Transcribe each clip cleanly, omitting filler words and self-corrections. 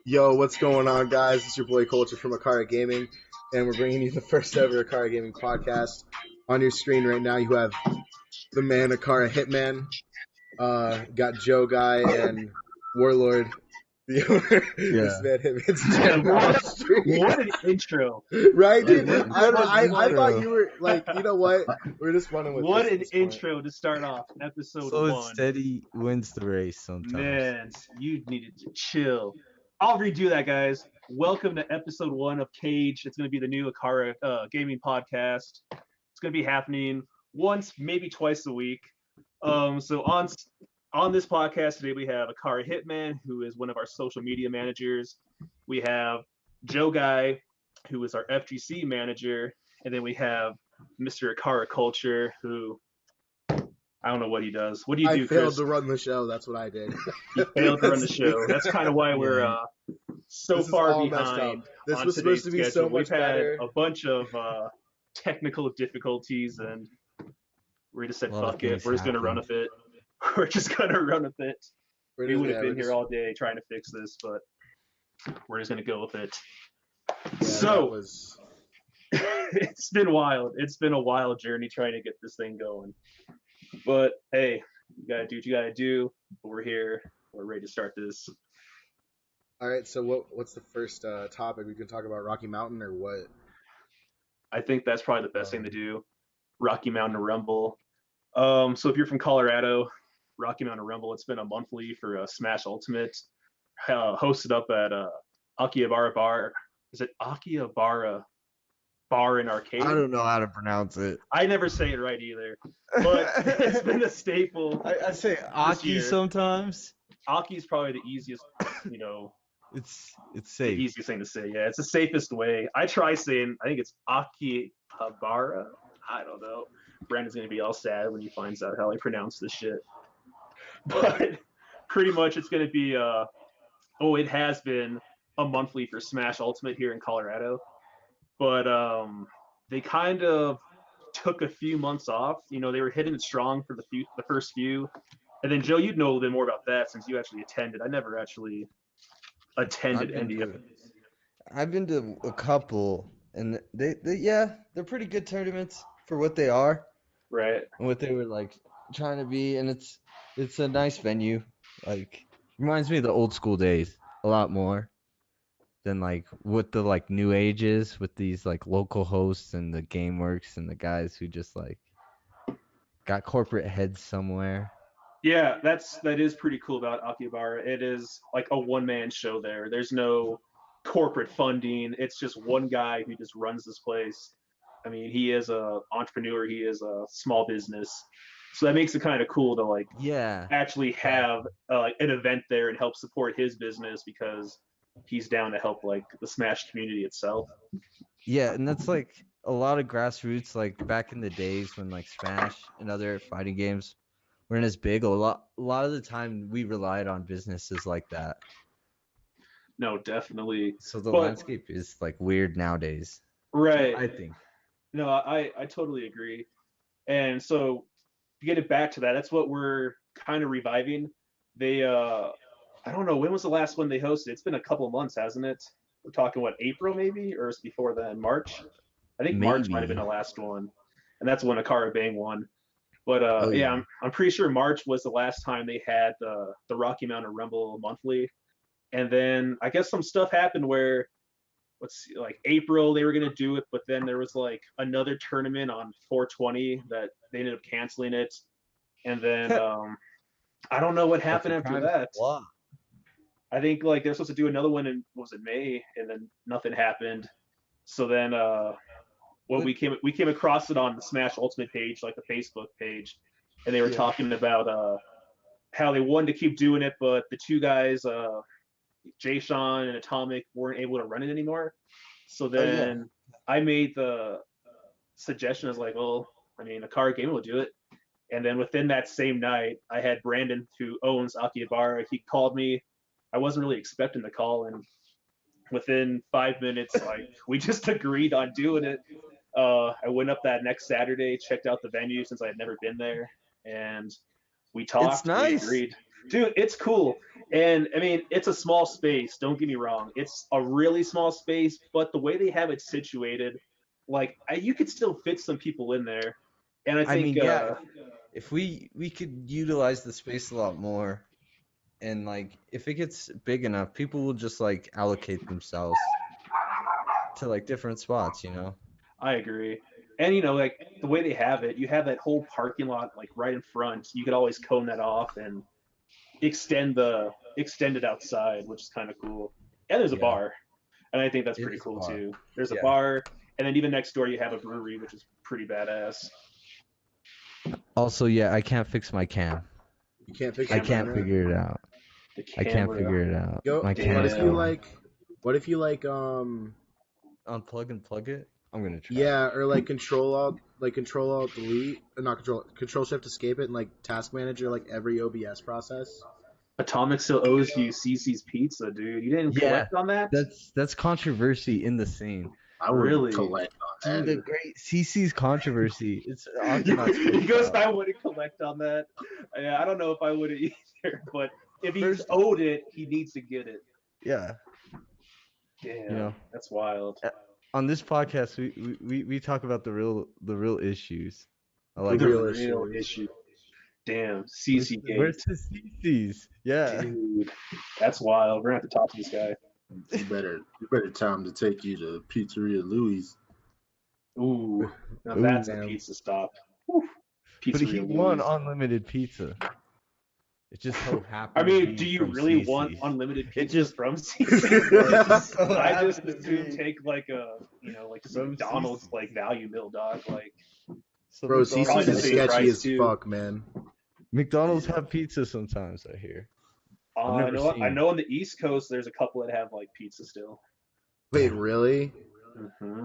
Yo, what's going on, guys? It's your boy Culture from AcaRa Gaming, and we're bringing you the first ever AcaRa Gaming podcast. On your screen right now, you have the man AcaRa Hitman, got JoeGuy and Warlord, the owner. This Yeah. man Hitman's jamming off stream. What an intro! Right, dude? What I thought intro. you were like, you know what? We're just running with What this at an this point. intro to start off episode So 1. steady wins the race sometimes. Man, you needed to chill. I'll redo that, guys. Welcome to episode 1 of Cage. It's going to be the new AcaRa gaming podcast. It's going to be happening once, maybe twice a week. So on this podcast today, we have AcaRa Hitman, who is one of our social media managers. We have JoeGuy, who is our FGC manager, and then we have Mr. AcaRa Culture, who I don't know what he does. What do you do, I failed Chris? to run the show. That's what I did. You failed to run the show. That's kind of why we're so This is far all messed behind. up. This on was supposed to be today's so schedule. much We've had better. a bunch of technical difficulties, and we just said, fuck it. We're just going to run with it. We're just going to run with it. We would have been here all day trying to fix this, but we're just going to go with it. Yeah, So, it's been wild. It's been a wild journey trying to get this thing going. But, hey, you got to do what you got to do. We're here. We're ready to start this. All right, so what's the first topic? We can talk about Rocky Mountain or what? I think that's probably the best thing to do. Rocky Mountain Rumble. So if you're from Colorado, Rocky Mountain Rumble, it's been a monthly for Smash Ultimate, hosted up at Akihabara Bar. Is it Akihabara Bar and Arcade? I don't know how to pronounce it. I never say it right either, but it's been a staple. I say Aki sometimes. Aki's probably the easiest, It's the safe. easiest thing to say. Yeah, it's the safest way. I try saying, I think it's Akihabara. I don't know. Brandon's going to be all sad when he finds out how I pronounce this shit. But pretty much it's going to be, it has been a monthly for Smash Ultimate here in Colorado. But they kind of took a few months off. They were hitting it strong for the first few. And then, Joe, you'd know a little bit more about that since you actually attended. I never actually attended any of it. I've been to a couple, and they're pretty good tournaments for what they are. Right. And what they were like trying to be, and it's a nice venue. Like, reminds me of the old school days a lot more than like what the like new age is with these like local hosts and the GameWorks and the guys who just like got corporate heads somewhere. Yeah, that is pretty cool about Akihabara. It is like a one-man show there. There's no corporate funding. It's just one guy who just runs this place. I mean, he is a entrepreneur. He is a small business. So that makes it kind of cool to like actually have an event there and help support his business because he's down to help like the Smash community itself. Yeah, and that's like a lot of grassroots, like back in the days when like Smash and other fighting games weren't as big. A lot of the time we relied on businesses like that. No, definitely. So the landscape is like weird nowadays. Right. I think. No, I totally agree. And so to get it back to that, that's what we're kind of reviving. They I don't know, when was the last one they hosted? It's been a couple of months, hasn't it? We're talking what, April maybe, or before then, March? I think March might have been the last one, and that's when AcaRa Bang won. But I'm pretty sure March was the last time they had the Rocky Mountain Rumble monthly, and then I guess some stuff happened where, like April they were gonna do it, but then there was like another tournament on 420 that they ended up canceling it, and then I don't know what happened after that. Wow. I think like they're supposed to do another one in May, and then nothing happened. So then we came across it on the Smash Ultimate page, like the Facebook page, and they were talking about how they wanted to keep doing it, but the two guys, Jay Sean and Atomic, weren't able to run it anymore. So then I made the suggestion. I was like, well, I mean, AcaRa Gaming will do it. And then within that same night, I had Brandon, who owns Akihabara. He called me. I wasn't really expecting the call, and within 5 minutes, like we just agreed on doing it. I went up that next Saturday, checked out the venue since I had never been there, and We It's talked, we nice. agreed. Dude, it's cool. And I mean, it's a small space, don't get me wrong. It's a really small space, but the way they have it situated, like you could still fit some people in there. And I I think mean, yeah, if we could utilize the space a lot more, and like if it gets big enough, people will just like allocate themselves to like different spots, you know? I agree. And like the way they have it, you have that whole parking lot like right in front. You could always cone that off and extend it outside, which is kind of cool. And there's a Yeah, bar, and I think that's it pretty is a cool bar. too. There's a Yeah. bar, and then even next door you have a brewery, which is pretty badass. Also, yeah, I can't fix my cam. You can't fix I your Camera, can't camera. figure it out. the I can't camera. figure it out. Yo, My what cam's if you Damn. gone. like? What if you like? Unplug and plug it. I'm gonna try. Yeah, or like control alt delete, not control shift escape it, and like task manager like every OBS process. Atomic still owes you CC's pizza, dude. You didn't Yeah, collect on that? that's controversy in the scene. I wouldn't Really? collect on Dude, that. the great CC's controversy. It's Octonauts. He goes, I wouldn't collect on that. Yeah, I don't know if I would either, but if he's First- owed it, he needs to get it. Yeah. Damn, that's wild. On this podcast, we talk about the real issues. I like The The real it. real issues. issue. Damn, CC Where's Gate. the CC's? Yeah. Dude, that's wild. We're gonna have to talk to this guy. You better tell him to take you to Pizzeria Louis. Ooh, now Ooh, that's damn. a pizza stop. Whew. But he Pizzeria won Louis. unlimited pizza. It just so happened. I to mean, be do you from really CC's. want unlimited It pizza just- from CC? So I just happened to assume be take like a, like just a from McDonald's CC's. like value meal, dog. Like, So Bro, McDonald's- Probably CC's the is same sketchy price, as too. fuck, man. McDonald's have pizza sometimes, I hear. I've I never know. I seen- know on the East Coast, there's a couple that have like pizza still. Wait, really? hmm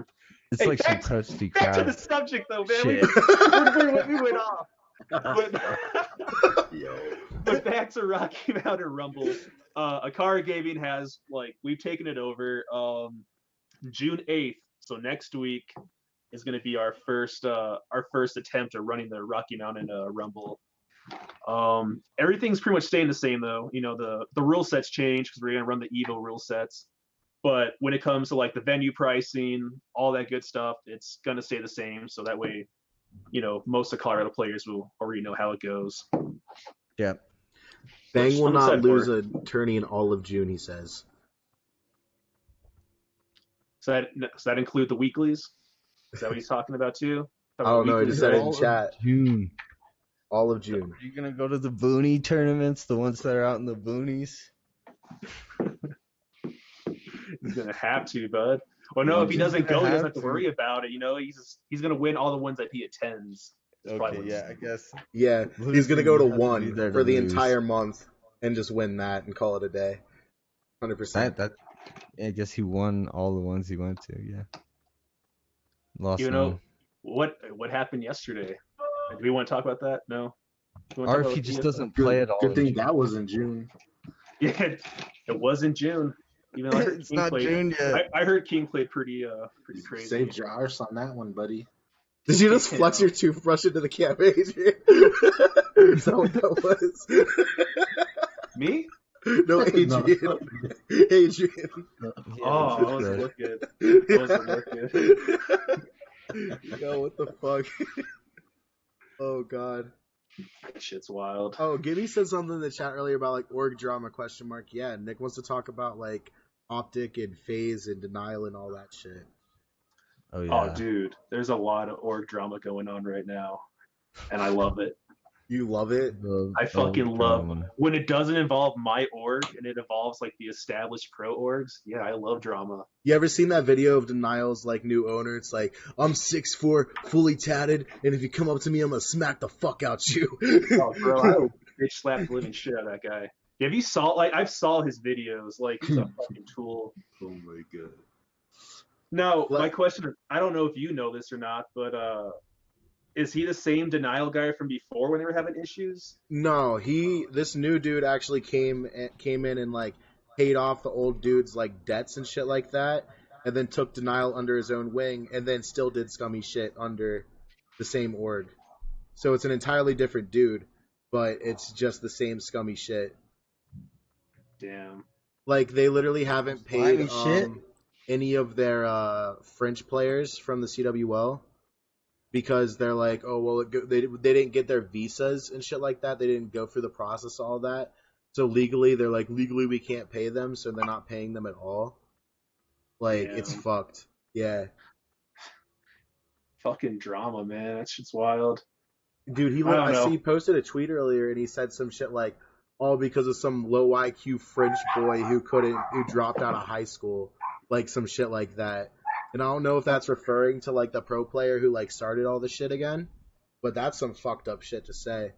It's Hey, like some back- crusty Back to crab. the subject, though, man. Shit. We went off. But, Yo. but back to Rocky Mountain Rumble. AcaRa Gaming has we've taken it over. June 8th, so next week is going to be our first attempt at running the Rocky Mountain Rumble. Everything's pretty much staying the same though. The rule sets change because we're going to run the Evo rule sets. But when it comes to like the venue pricing, all that good stuff, it's going to stay the same. So that way, most of Colorado players will already know how it goes. Yeah. Bang will I'm not excited for lose a tourney in all of June, he says. Does that include the weeklies? Is that what he's talking about too? I don't know, he just said it in All of chat. June. All of June. Are you gonna go to the booney tournaments, the ones that are out in the boonies? He's gonna have to, bud. Well, no, if he He's doesn't gonna go, he doesn't have have to to. worry about it. He's gonna win all the ones that he attends. That's probably Okay, what yeah, I guess. Yeah, he's Losing, gonna go to you have to be one there to for the lose. entire month and just win that and call it a day. 100%. That I guess he won all the ones he went to. Yeah. Lost You one. know what happened yesterday? Do we want to talk about that? No. Do you wanna Or talk if he about just the- doesn't play at all. Good in thing June. that was in June. Yeah, it was in June. Even though I heard It's King not played, June yet. I heard King played pretty crazy. Saved your arse on that one, buddy. Did you just flex your toothbrush into the camera, Adrian? Is that what that was? Me? No, Adrian. No. Adrian. Yeah, Oh, I it's wasn't good. looking. I wasn't looking. Yo, what the fuck? Oh, God. That shit's wild. Oh, Gibby said something in the chat earlier about, like, org drama, question mark. Yeah, Nick wants to talk about, like, Optic and Phase and Denial and all that shit. Oh yeah. Oh, dude, there's a lot of org drama going on right now, and I love it. You love it? I fucking love when it doesn't involve my org and it involves like the established pro orgs. Yeah, I love drama. You ever seen that video of Denial's, like, new owner? It's like, I'm 6'4", fully tatted, and if you come up to me, I'm gonna smack the fuck out you. Oh, bro, I would bitch slap the living shit out of that guy. Have you saw I've saw his videos? Like he's a fucking tool. Oh my god. Now, What? my question, I don't know if you know this or not, but is he the same Denial guy from before when they were having issues? No, this new dude actually came in and, like, paid off the old dude's, like, debts and shit like that, and then took Denial under his own wing, and then still did scummy shit under the same org. So it's an entirely different dude. but it's just the same scummy shit. Damn. Like they literally haven't paid Slimy shit. any of their French players from the CWL because they're like, oh well, they didn't get their visas and shit like that. They didn't go through the process, all that. So legally, they're like, legally we can't pay them, so they're not paying them at all. Like it's Damn. fucked. Yeah. Fucking drama, man. That shit's wild. Dude, I don't I know. see he posted a tweet earlier and he said some shit like, all because of some low IQ French boy who dropped out of high school, like some shit like that. And I don't know if that's referring to like the pro player who like started all the shit again, but that's some fucked up shit to say.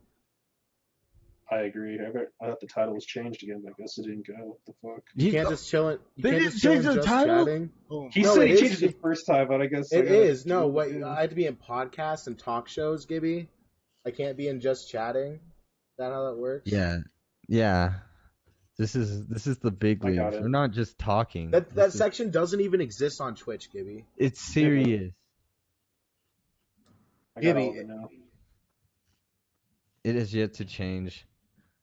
I agree. I thought the title was changed again, but I guess it didn't go. What the fuck? You can't just chill it. You They can't didn't just chill change and the just title? chatting. Boom. He No, said it he is- changed it the first time, but I guess It I gotta is. No, do it wait, again. I had to be in podcasts and talk shows, Gibby. I can't be in just chatting. Is that how that works? Yeah. This is the big I got leagues. it. We're not just talking. That This is- section doesn't even exist on Twitch, Gibby. It's serious. I got all Gibby, of it now. It is yet to change.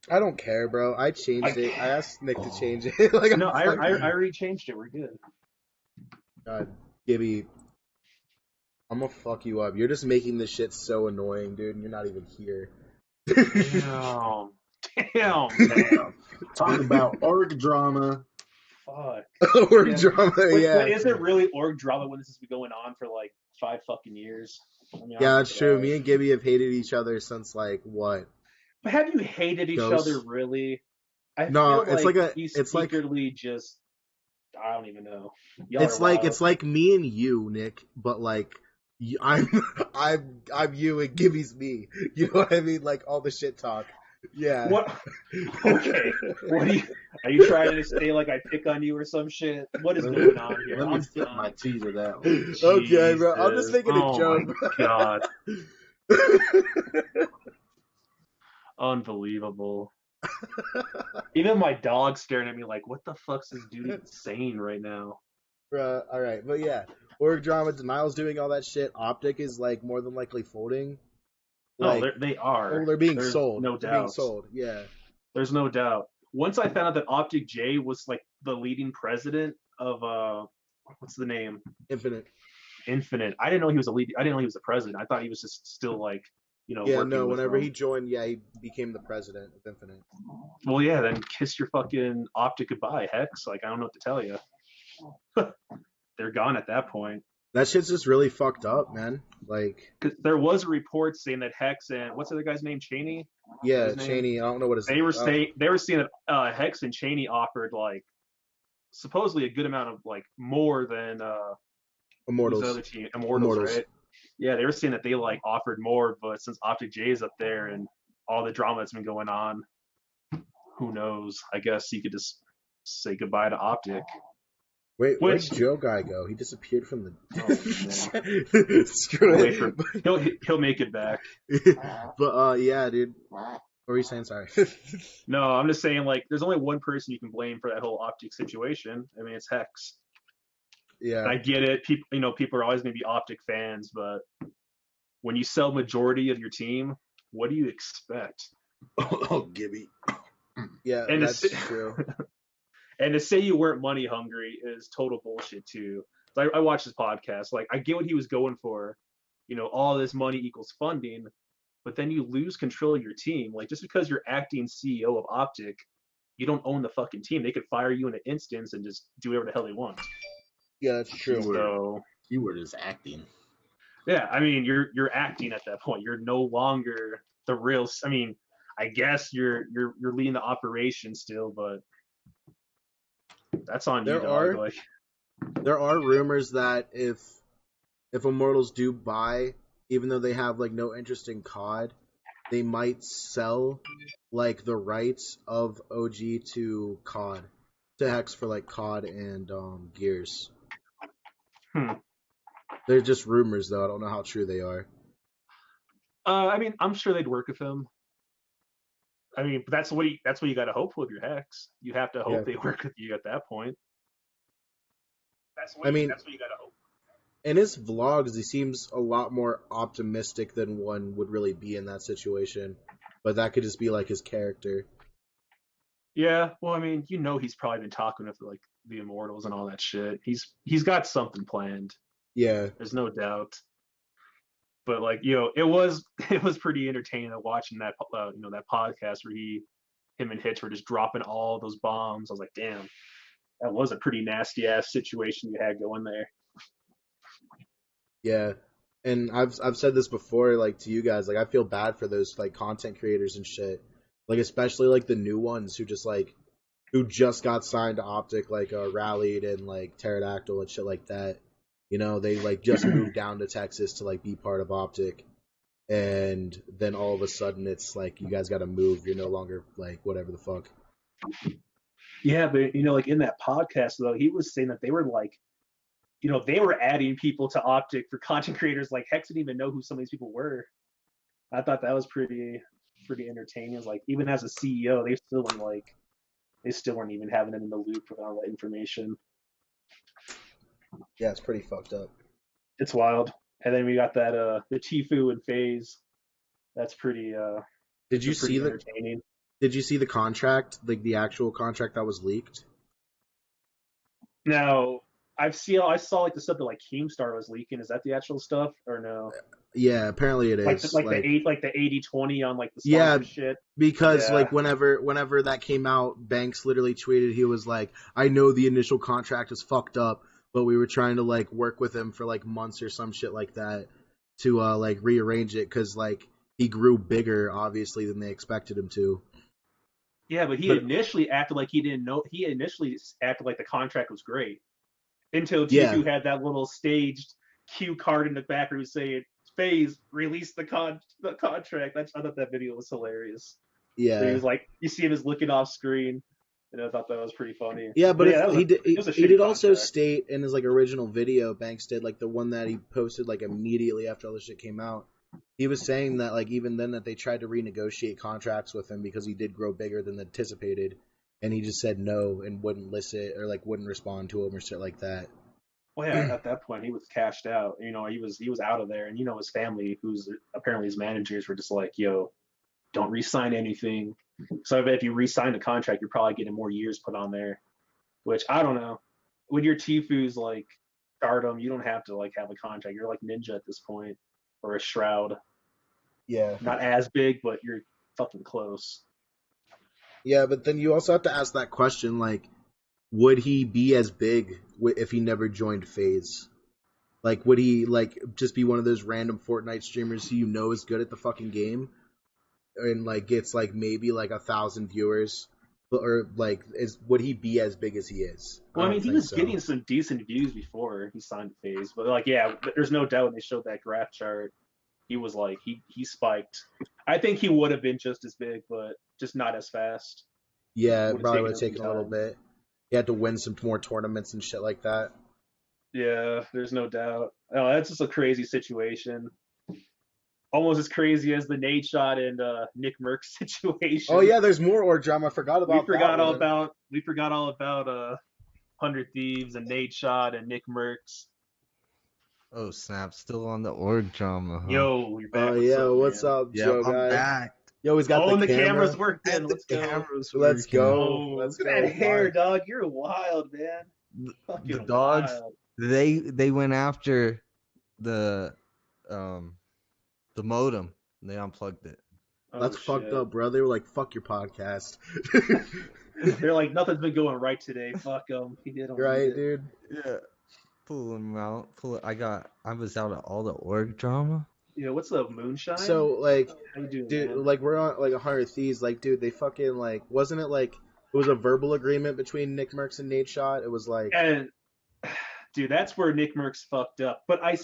I don't care, bro. I changed it. I asked Nick to change it. Like, No, I'm I fucking- already changed it. We're good. God, Gibby, I'm gonna fuck you up. You're just making this shit so annoying, dude, and you're not even here. Damn. Damn. Talk about org drama. Fuck. Or Yeah. drama, But yeah. is it really org drama when this has been going on for like 5 fucking years? I mean, Yeah, I'm that's true. surprised. Me and Gibby have hated each other since like what? But have you hated each Ghosts? other really? I No, feel it's like like a- you it's like- secretly just I don't even know. Y'all It's are like wild. it's like me and you, Nick, but like I'm I'm you and Gibby's me. You know what I mean? Like all the shit talk. Yeah. What? Okay. What are you trying to say? Like I pick on you or some shit? What is going on here? Let me I'm flip done. my tea to that one. Okay, bro. I'm just Jesus. making a Oh joke. my god. Unbelievable. Even my dog's staring at me like, what the fuck's this dude even saying right now? Bruh, all right, but yeah, org drama, Denial's doing all that shit. Optic is like more than likely folding. No, Like, they are. they're being There's sold. No They're being doubt. sold. Yeah. There's no doubt. Once I found out that Optic J was like the leading president of what's the name? Infinite. Infinite. I didn't know he was I didn't know he was the president. I thought he was just still like, Yeah, working no. with Whenever them. he joined, yeah, he became the president of Infinite. Well, yeah, then kiss your fucking Optic goodbye, Hex. Like, I don't know what to tell you. They're gone at that point. That shit's just really fucked up, man. Like, 'Cause there was a report saying that Hex and what's the other guy's name? Cheney. yeah, His name? Cheney. I don't know what his. They were saying that Hex and Cheney offered like supposedly a good amount of like more than Immortals. who's the other team? Immortals, right? Yeah, they were saying that they like offered more, but since Optic J is up there and all the drama that's been going on, who knows? I guess you could just say goodbye to Optic. Wait, where'd Which- JoeGuy go? He disappeared from Oh, the. Screw Wait it. for- he'll make it back. But yeah, dude. What were you saying? Sorry. No, I'm just saying like there's only one person you can blame for that whole Optic situation. I mean, it's Hex. Yeah. And I get it. People are always going to be Optic fans, but when you sell majority of your team, what do you expect? Oh, Gibby. Yeah, And that's it's- true. And to say you weren't money hungry is total bullshit too. So I watched his podcast. Like I get what he was going for. All this money equals funding, but then you lose control of your team. Like just because you're acting CEO of Optic, you don't own the fucking team. They could fire you in an instance and just do whatever the hell they want. Yeah, that's true. So Keyword is acting. yeah, I mean you're acting at that point. You're no longer the real. I mean, I guess you're leading the operation still, but that's on you, There dog. are- Like There are rumors that if Immortals do buy, even though they have like no interest in COD, they might sell like the rights of OG to COD, to Hex for like COD and Gears. Hmm. They're just rumors though. I don't know how true they are. I mean, I'm sure they'd work with him. I mean, but that's what you got to hope for with your Hex. You have to hope Yeah. they work with you at that point. That's what you got to hope. In his vlogs, he seems a lot more optimistic than one would really be in that situation. but that could just be like his character. Yeah, well, I mean, he's probably been talking with like the Immortals and all that shit. He's got something planned. Yeah, There's no doubt. But like, it was it was pretty entertaining watching that that podcast where him and Hitch were just dropping all those bombs. I was like, damn, that was a pretty nasty ass situation you had going there. yeah. And I've said this before, like to you guys, like I feel bad for those like content creators and shit, like especially like the new ones who just got signed to Optic, like Rallied and like Pterodactyl and shit like that. They like just moved down to Texas to like be part of Optic, and then all of a sudden it's like you guys got to move. You're no longer like whatever the fuck. Yeah, but like in that podcast though, he was saying that they were like, they were adding people to Optic for content creators. Like Hex didn't even know who some of these people were. I thought that was pretty entertaining. It was like even as a CEO, they still weren't even having them in the loop with all that information. Yeah, it's pretty fucked up. It's wild. And then we got that the Tifu and FaZe. That's pretty Did you see entertaining. Did you see the contract, like the actual contract that was leaked? Now, I saw like the stuff that like Keemstar was leaking. Is that the actual stuff or no? Yeah, apparently it is. Like the 80-20 on like the sponsor shit. Because like whenever that came out, Banks literally tweeted, he was like, I know the initial contract was fucked up, but we were trying to like work with him for like months or some shit like that to like rearrange it because like he grew bigger obviously than they expected him to. Yeah, but he initially acted like he didn't know. He initially acted like the contract was great until Tifu had that little staged cue card in the back where he was saying, FaZe, release the contract. I thought that video was hilarious. Yeah. So he was like, you see him as looking off screen, and I thought that was pretty funny. Yeah, but he did also contract. state in his like original video, Banks did, like the one that he posted like immediately after all this shit came out. He was saying that like even then that they tried to renegotiate contracts with him because he did grow bigger than anticipated, and he just said no and wouldn't listen or like wouldn't respond to him or shit like that. Well, yeah, at that point he was cashed out. He was out of there, and his family, who's apparently his managers, were just like, "Yo, don't re-sign anything." So I bet if you re-sign the contract, you're probably getting more years put on there. Which I don't know. When you're Tifu's like stardom, you don't have to like have a contract. You're like Ninja at this point, or a Shroud. Yeah. Not as big, but you're fucking close. Yeah, but then you also have to ask that question, like, would he be as big if he never joined FaZe? Like, would he like just be one of those random Fortnite streamers who is good at the fucking game, and like gets like maybe like 1,000 viewers, or like would he be as big as he is? Well, I mean, he was getting some decent views before he signed FaZe, but like, yeah, there's no doubt when they showed that graph chart, he was like he spiked. I think he would have been just as big, but just not as fast. Yeah, it probably would have taken a little bit. He had to win some more tournaments and shit like that. Yeah, there's no doubt. Oh, that's just a crazy situation. Almost as crazy as the Nate shot and Nick Merckx situation. Oh yeah, there's more org drama. I forgot about. We forgot all about 100 Thieves and Nate shot and Nick Merckx. Oh snap! Still on the org drama, huh? Yo, you're back. Oh yeah, what's up, JoeGuy? I'm back. Yo, he's got the cameras working. Let's go. Let's go. Let's go. That hair, dog. You're wild, man. The dogs. Wild. They went after the modem. And they unplugged it. That's fucked up, bro. They were like, "Fuck your podcast." They're like, nothing's been going right today. Fuck them. He did. Right, dude. Yeah. Pull him out. I was out of all the org drama. Yeah, what's up, Moonshine? So like, how you doing, dude, man? like we're on like 100 Thieves. Like, dude, they fucking like, wasn't it like it was a verbal agreement between Nick Merckx and Nate Shot? It was like, and dude, that's where Nick Merckx fucked up. But I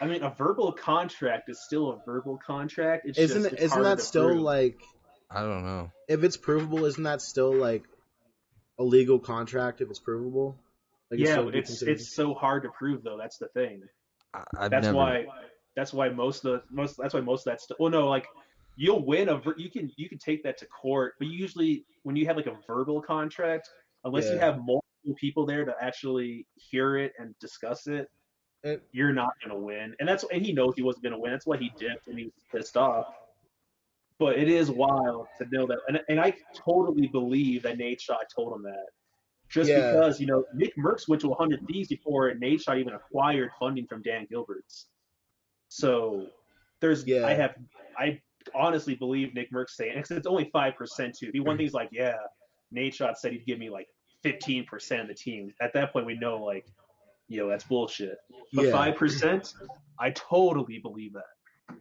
mean, a verbal contract is still a verbal contract. Isn't that still prove. Like? I don't know. If it's provable, isn't that still like a legal contract? If it's provable. Like, yeah, it's so hard to prove though. That's the thing. That's why most of that stuff. Well, no, like you'll win you can take that to court, but usually when you have like a verbal contract, unless you have multiple people there to actually hear it and discuss it, you're not gonna win. And he knows he wasn't gonna win. That's why he dipped and he was pissed off. But it is wild to know that, and I totally believe that Nate Shot told him that. Just Yeah, because, Nick Merckx went to 100 Thieves before Nate Shot even acquired funding from Dan Gilbert's. So yeah, I honestly believe Nick Merckx saying, because it's only 5% too. The one thing's like, yeah, Nate Shot said he'd give me like 15% of the team. At that point, we know like, that's bullshit. But yeah. 5%, I totally believe that.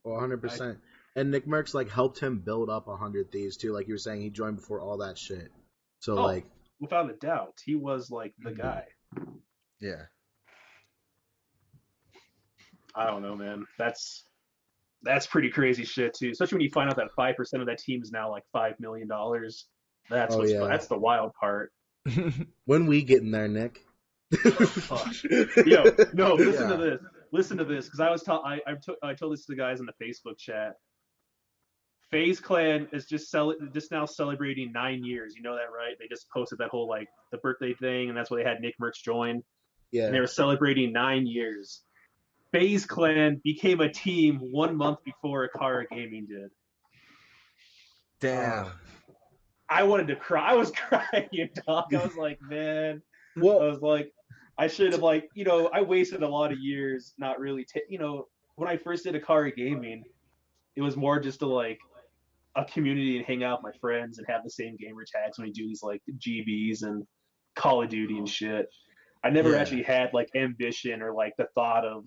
Well, 100%. And Nick Merckx like helped him build up 100 Thieves too. Like you were saying, he joined before all that shit. So Oh, like, without a doubt, he was like the guy. Yeah. I don't know, man. That's pretty crazy shit too. Especially when you find out that 5% of that team is now like $5 million. oh yeah. That's the wild part. When we get in there, Nick. Fuck. Yo, no, listen Yeah. to this. Listen to this, because I told this to the guys in the Facebook chat. FaZe Clan is just now celebrating 9 years. You know that, right? They just posted that whole like the birthday thing, and that's why they had Nick Merckx join, Yeah. and they were celebrating 9 years. FaZe Clan became a team 1 month before AcaRa Gaming did. Damn. I wanted to cry. I was crying, dog. I was like, man. I Well, was like, I should have I wasted a lot of years not really. When I first did AcaRa Gaming, it was more just to like a community and hang out with my friends and have the same gamer tags when we do these like GBs and Call of Duty and shit. I never Yeah. actually had like ambition or like the thought of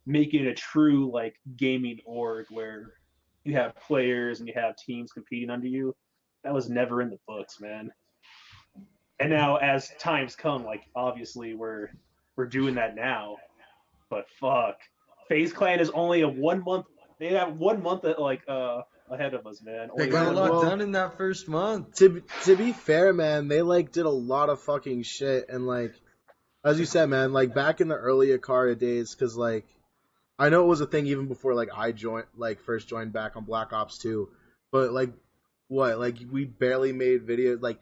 making a true like gaming org where you have players and you have teams competing under you. That was never in the books, man. And now as times come, like obviously we're doing that now. But fuck. FaZe Clan is only a 1 month. They have 1 month ahead of us, man. They Only got a 1 lot month. done in that first month. to be fair, man, they like did a lot of fucking shit, and like as you said, man, like back in the early AcaRa days, because like I know it was a thing even before like I first joined back on Black Ops 2, but like we barely made videos. Like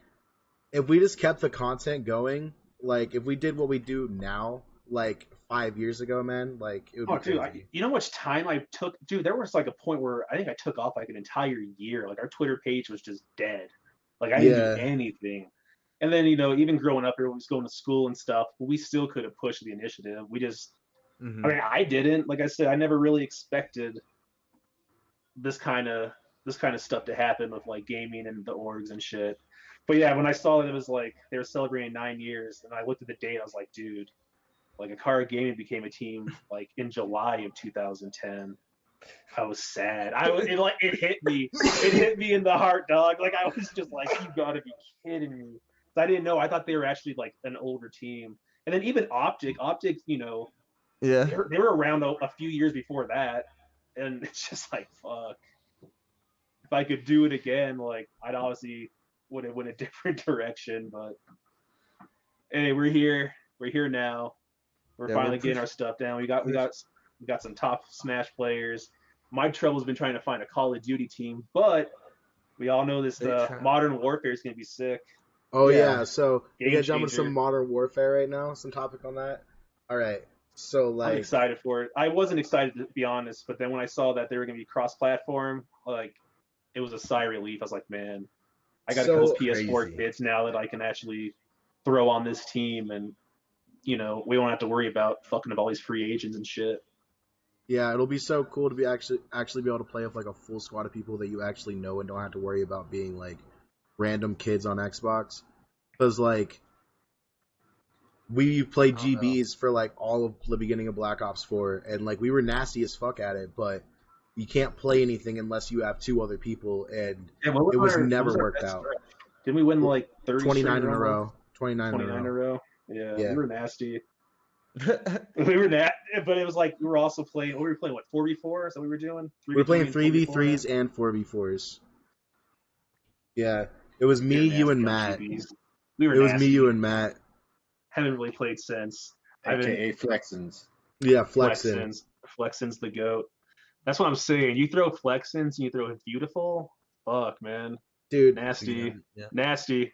if we just kept the content going, like if we did what we do now, like 5 years ago, man, like it would be Oh, dude, crazy. you know how much time I took? Dude, there was like a point where I think I took off like an entire year. Like our Twitter page was just dead. Like I didn't do Yeah, anything. And then, even growing up, everyone was going to school and stuff, but we still could have pushed the initiative. We just, I mean, I didn't. Like I said, I never really expected this kind of stuff to happen with like gaming and the orgs and shit. But yeah, when I saw that it was like they were celebrating 9 years, and I looked at the date, I was like, dude, like AcaRa Gaming became a team like in July of 2010. I was sad. It hit me. It hit me in the heart, dog. Like I was just like, you gotta be kidding me. I didn't know. I thought they were actually like an older team. And then even Optic, Yeah. they were around a few years before that. And it's just like, fuck. If I could do it again, like I'd obviously would have went a different direction. But hey, we're here. We're here now. We're Yeah, finally getting our stuff down. We got some top Smash players. My trouble's been trying to find a Call of Duty team, but we all know this Modern Warfare is gonna be sick. Oh yeah, so we Game gotta jump into some changer. Modern Warfare right now. Some topic on that. All right. So I'm like, excited for it. I wasn't excited to be honest, but then when I saw that they were gonna be cross-platform, like it was a sigh of relief. I was like, man, I got a couple So PS4 crazy. kids now that I can actually throw on this team, and we won't have to worry about fucking up all these free agents and shit. yeah, it'll be so cool to be actually be able to play with like a full squad of people that you actually know and don't have to worry about being like random kids on Xbox. Because like we played I don't know. GBs for like all of the beginning of Black Ops 4, and like we were nasty as fuck at it, but you can't play anything unless you have two other people, and Yeah, it was never worked out. Didn't we win like 30 29 in a runs? row. 29 in a 29 in a row. row. Yeah, Yeah. we were nasty. We were that, but it was like we were also playing. We were playing what 4v4? Is that what we were doing? We were playing 3v3 3v3s and 4v4s. Yeah, it was me, We were you, and nasty on Matt. GBs. We were It was nasty. me, you, and Matt. Haven't really played since. AKA Flexins. Yeah, Flexin. Flexin's the goat. That's what I'm saying. You throw Flexins and you throw Beautiful. Fuck, man. Dude, Nasty. Yeah. Nasty.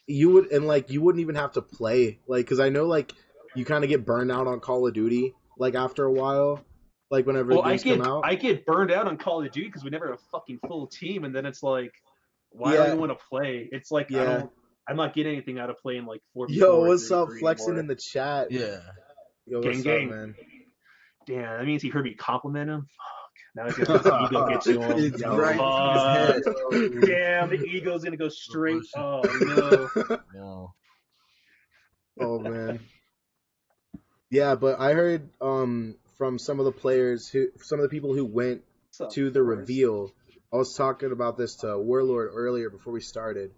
you wouldn't even have to play, like, because I know, like, you kind of get burned out on Call of Duty, like, after a while. Like whenever Well, games come out. I get burned out on Call of Duty because we never have a fucking full team, and then it's like, why do Yeah. I even want to play? It's like Yeah. I'm not getting anything out of playing like 4v4 Yo, or what's up? 3v3 Flexing anymore. in the chat. Yeah. Yo, Gang, what's up, gang. man? Damn, that means he heard me compliment him. Fuck. Now he's gonna let his ego get to him. It's Yo, right in his head. Damn, the ego's gonna go straight. Oh no. No. Oh man. Yeah, but I heard from some of the people who went What's up, to the Forrest? reveal. I was talking about this to Warlord earlier before we started,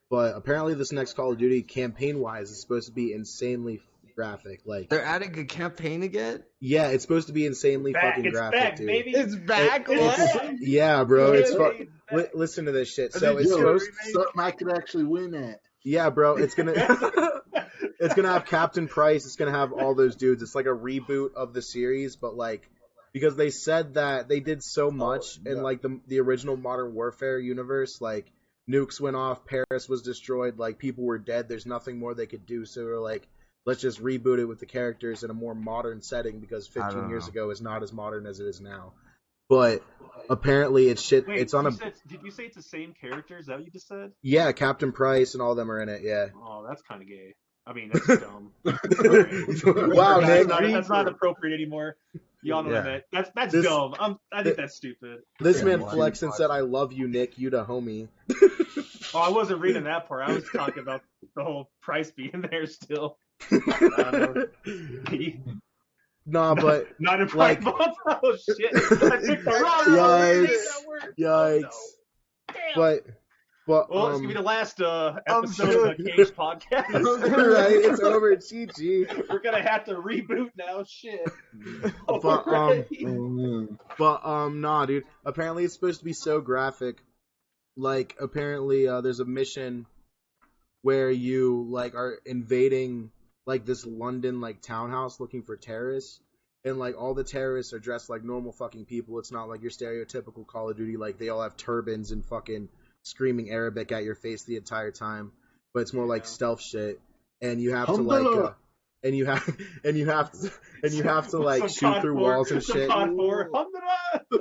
but apparently this next Call of Duty campaign-wise is supposed to be insanely graphic. Like, They're adding a campaign again? yeah, it's supposed to be insanely fucking It's graphic, back, dude. baby. It's back? It's What? back. Yeah, bro, it's Campaign's back. listen to this shit. Are So they it's doing supposed. Something I could actually win at. Yeah, bro, it's gonna it's gonna have Captain Price. It's gonna have all those dudes. It's like a reboot of the series, but like because they said that they did so much in like the original Modern Warfare universe, like nukes went off, Paris was destroyed, like people were dead. There's nothing more they could do, so they're like, let's just reboot it with the characters in a more modern setting because 15 years ago is not as modern as it is now. But apparently it's shit. Wait, it's on a did you say it's the same character? Is that what you just said? yeah, Captain Price and all of them are in it. Yeah. Oh, that's kind of gay. I mean, that's dumb. Wow, Nick. That's not appropriate anymore. Y'all know what I meant. That's This- dumb. I think that's stupid. This Yeah, man why? flexed and said, "I love you, Nick. You the homie." Oh, I wasn't reading that part. I was talking about the whole Price being there still. Nah, but Not in like- private. Oh shit! I picked the wrong word. Yikes. Yikes. Damn. But Well, it's gonna be the last episode sure. of the Cage podcast. right, it's over. GG. We're gonna have to reboot now. Shit. But Already. nah, dude. Apparently, it's supposed to be so graphic. Like, apparently, there's a mission where you like are invading like this London like townhouse looking for terrorists, and like all the terrorists are dressed like normal fucking people. It's not like your stereotypical Call of Duty, like they all have turbans and fucking screaming Arabic at your face the entire time. But it's more like stealth shit, and you have to like and you have to like shoot through walls and shit.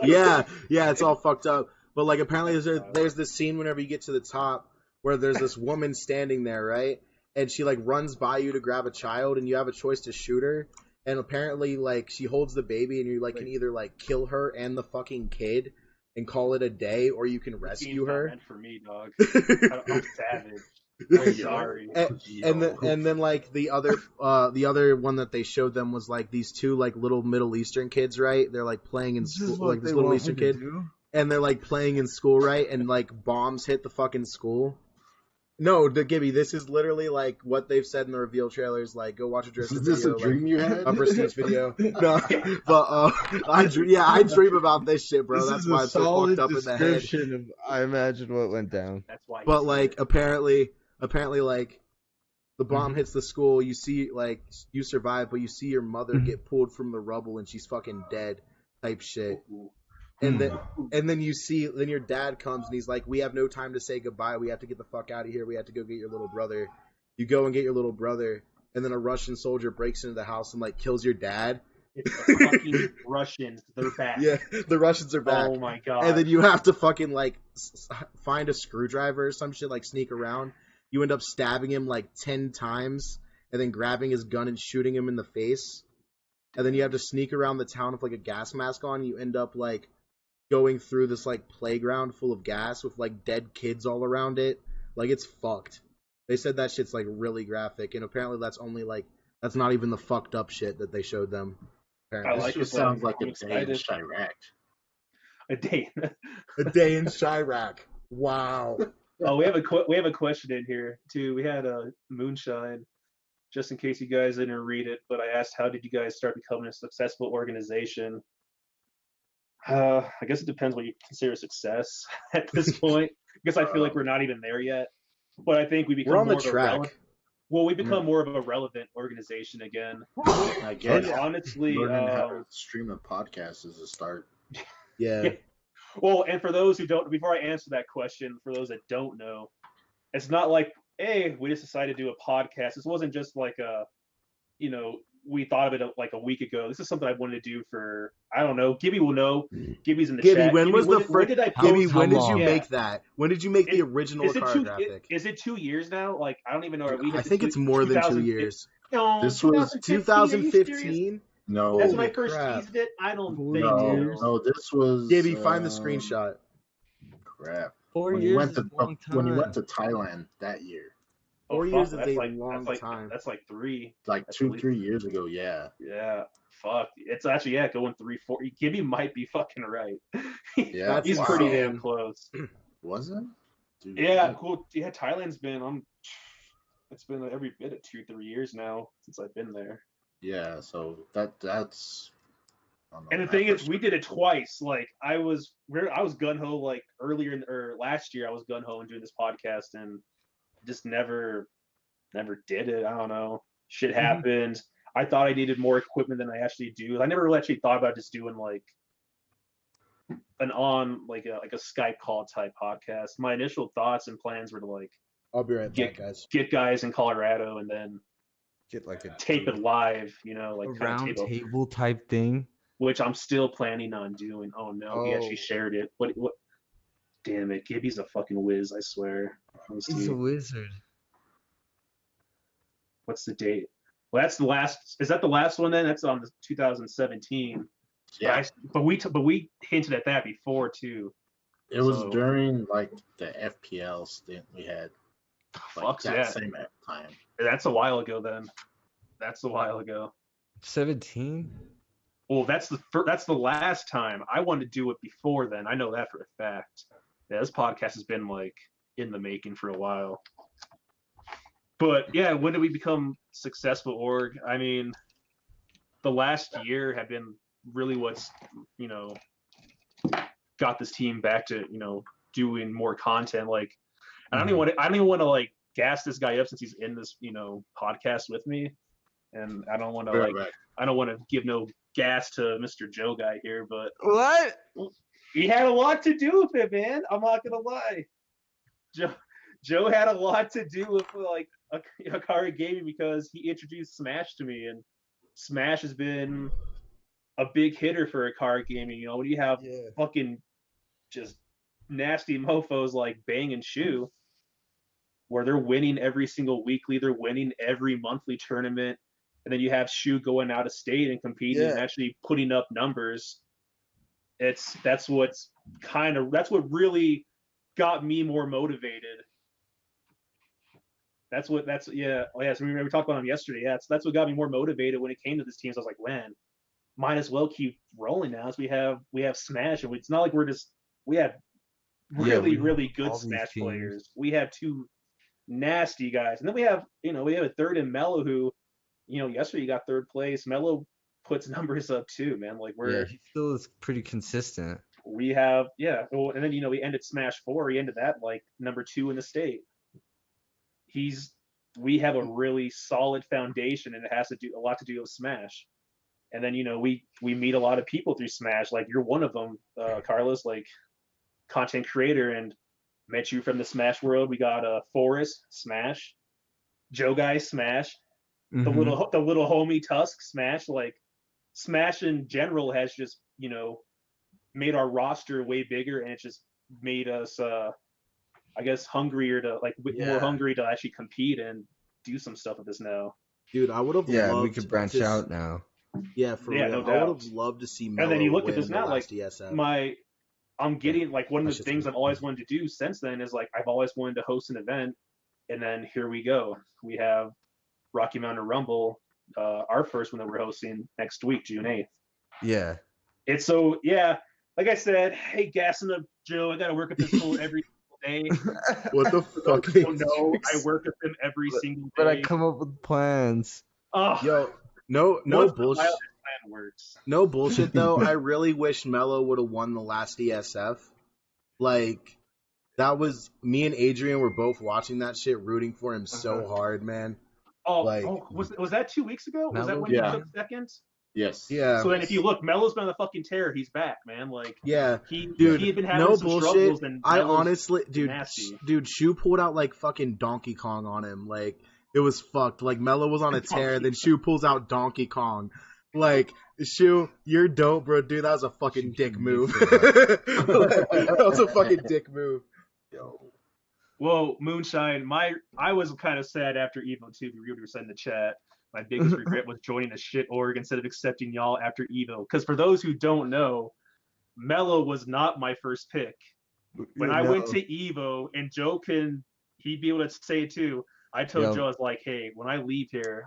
Yeah, it's all fucked up. But like apparently there's this scene whenever you get to the top where there's this woman standing there, right? And she like runs by you to grab a child, and you have a choice to shoot her. And apparently like she holds the baby, and you like can either like kill her and the fucking kid and call it a day, or you can rescue her. Meant for me, dog. I'm savage. I'm sorry. And then like the other one that they showed them was like these two like little Middle Eastern kids, right? They're like playing in school, like this Middle Eastern kid, and they're like playing in school, right? And like bombs hit the fucking school. No, Gibby, this is literally like what they've said in the reveal trailers. Like, go watch a Drifter Is this video, a dream you had? a Prestige video. No, but I dream about this shit, bro. That's why it's so fucked up in the head. Of, I imagine what went down. That's why. But like apparently like the bomb hits the school, you see like you survive, but you see your mother get pulled from the rubble and she's fucking dead type shit. And then you see then your dad comes and he's like, "We have no time to say goodbye. We have to get the fuck out of here. We have to go get your little brother." You go and get your little brother, and then a Russian soldier breaks into the house and like kills your dad. It's the fucking Russians. They're back. Yeah, the Russians are back. Oh my god. And then you have to fucking like find a screwdriver or some shit, like sneak around. You end up stabbing him like 10 times, and then grabbing his gun and shooting him in the face. And then you have to sneak around the town with like a gas mask on. You end up like going through this like playground full of gas with like dead kids all around it. Like it's fucked. They said that shit's like really graphic, and apparently that's not even the fucked up shit that they showed them. Apparently. This just sounds like a day in Chirac. A day. A day in Chirac. Wow. Oh, we have a question in here too. We had a Moonshine, just in case you guys didn't read it, but I asked, how did you guys start becoming a successful organization? I guess it depends what you consider success at this point. Because I feel like we're not even there yet. But I think we become We're on more the of track. we become more of a relevant organization again. I guess. And honestly, learning how to stream a podcast is a start. Yeah. Well, and for those who don't, before I answer that question, for those that don't know, it's not like, hey, we just decided to do a podcast. This wasn't just like a, we thought of it like a week ago. This is something I wanted to do for, I don't know. Gibby will know. Gibby's in the Gibby, chat. when Gibby, was the when first? did I Gibby, post? when did you long? make that? When did you make the original Is it AcaRa graphic? Is it 2 years now? Like, I don't even know. Are we I think it's more than 2 years. No, This was 2015. Are you serious? 2015. No, That's when I Holy first crap. teased it. I don't 4 think years. so. no, this was. Gibby, find the screenshot. Crap. 4 When years you went is to a long time. when you went to Thailand that year, 4 fuck, years is that's a like, long time. That's like 3. like That's 2-3 years ago. Yeah. Yeah. Fuck. It's actually, yeah, going 3, 4. Gibby might be fucking right. Yeah. That's He's pretty insane. damn close. Was it? Dude, Yeah, cool. Yeah, Thailand's been, it's been every bit of 2-3 years now since I've been there. Yeah. So that's. I don't know, And the that thing is, first- we did it twice. Like I was gun ho like earlier or last year. I was gun ho and doing this podcast and just never did it. I don't know. Shit happened. I thought I needed more equipment than I actually do. I never really actually thought about just doing like like a Skype call type podcast. My initial thoughts and plans were to like I'll be right back, guys. get guys in Colorado and then Get like a tape it live. You know, like a kind of round tape it, table type thing. which I'm still planning on doing. Oh no, he actually Oh. shared it. What? Damn it, Gibby's a fucking whiz. I swear. Let me He's see. a wizard. What's the date? Well, that's the last. Is that the last one then? That's on the 2017. Yeah. But we hinted at that before too. It was So- during like the FPL stint we had. Like Fuck that yeah. same time. That's a while ago then. That's a while ago. 17? Well, that's the last time. I wanted to do it before then. I know that for a fact. Yeah, this podcast has been like in the making for a while. But yeah, when did we become successful org? I mean, the last year had been really what's, got this team back to, doing more content. Like, I don't even want to like gas this guy up since he's in this, podcast with me. And I don't want to Right, right. I don't want to give no gas to Mr. JoeGuy here, but What? he had a lot to do with it, man. I'm not gonna lie. Joe had a lot to do with like AcaRa Gaming because he introduced Smash to me, and Smash has been a big hitter for AcaRa Gaming. When you have fucking just nasty mofos like Bang and Shu, where they're winning every single weekly, they're winning every monthly tournament, and then you have Shu going out of state and competing and actually putting up numbers. That's what really got me more motivated. So we talked about him yesterday. Yeah, that's what got me more motivated when it came to this team. So I was like, man, might as well keep rolling now as we have Smash, and it's not like we have really good Smash players. We have 2 nasty guys, and then we have a third in Mello who, yesterday he got 3rd place. Mello puts numbers up too, man. Like he still is pretty consistent. We have and then we ended Smash 4. He ended that like number 2 in the state. We have a really solid foundation, and it has to do a lot to do with Smash. And then we meet a lot of people through Smash. Like you're one of them, Carlos, like content creator, and met you from the Smash world. We got Forrest Smash, JoeGuy Smash, the little homie Tusk Smash. Like Smash in general has just made our roster way bigger, and it just made us I guess hungrier to more hungry to actually compete and do some stuff with this now. Dude, I would have loved we could branch out now. Yeah, for real. No I doubt. would have loved to see Mello And then you look win at this the now, last like ESF. I'm getting like one of the That's things just I've always wanted to do since then is like I've always wanted to host an event, and then here we go. We have Rocky Mountain Rumble, our first one that we're hosting next week, June 8th. Yeah. It's so like I said, hey, gassing up Joe. I gotta work with this fool every single day. What the fuck? Oh no, I work with him every single day. But I come up with plans. Oh, Yo, no once the bullshit. pilot plan works. No bullshit though. I really wish Mello would have won the last ESF. Like, that was me and Adrian were both watching that shit, rooting for him so hard, man. Was that 2 weeks ago? Was that when he took second? Yes. Yeah. So then, if you look, Mello's been on the fucking tear. He's back, man. Like, Yeah, he dude. had been having No some bullshit. struggles. And I Melo's honestly, nasty. Shu pulled out like fucking Donkey Kong on him. Like, It was fucked. Like, Mello was on a tear, then Shu pulls out Donkey Kong. Like, Shu, you're dope, bro. Dude, that was a fucking dick move. That was a fucking dick move. Yo. Well, Moonshine, I was kind of sad after Evo too. You were saying in the chat. My biggest regret was joining a shit org instead of accepting y'all after Evo. Because for those who don't know, Mello was not my first pick. When I went to Evo, and Joe he'd be able to say it too. I told Joe, I was like, hey, when I leave here,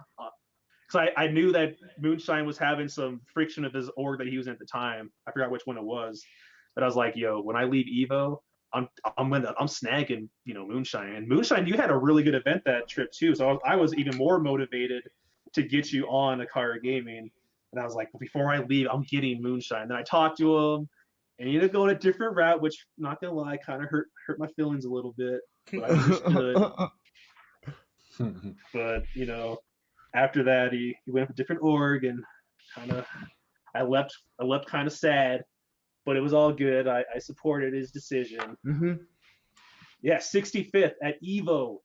because I knew that Moonshine was having some friction of his org that he was in at the time. I forgot which one it was. But I was like, yo, when I leave Evo, I'm snagging, Moonshine. And Moonshine, you had a really good event that trip too. So I was even more motivated to get you on AcaRa Gaming. And I was like, before I leave, I'm getting Moonshine. Then I talked to him, and he ended up going a different route, which, not gonna lie, kind of hurt my feelings a little bit. But I understood. But after that, he went to a different org, and I left kind of sad. But it was all good. I supported his decision. Mm-hmm. Yeah, 65th at Evo.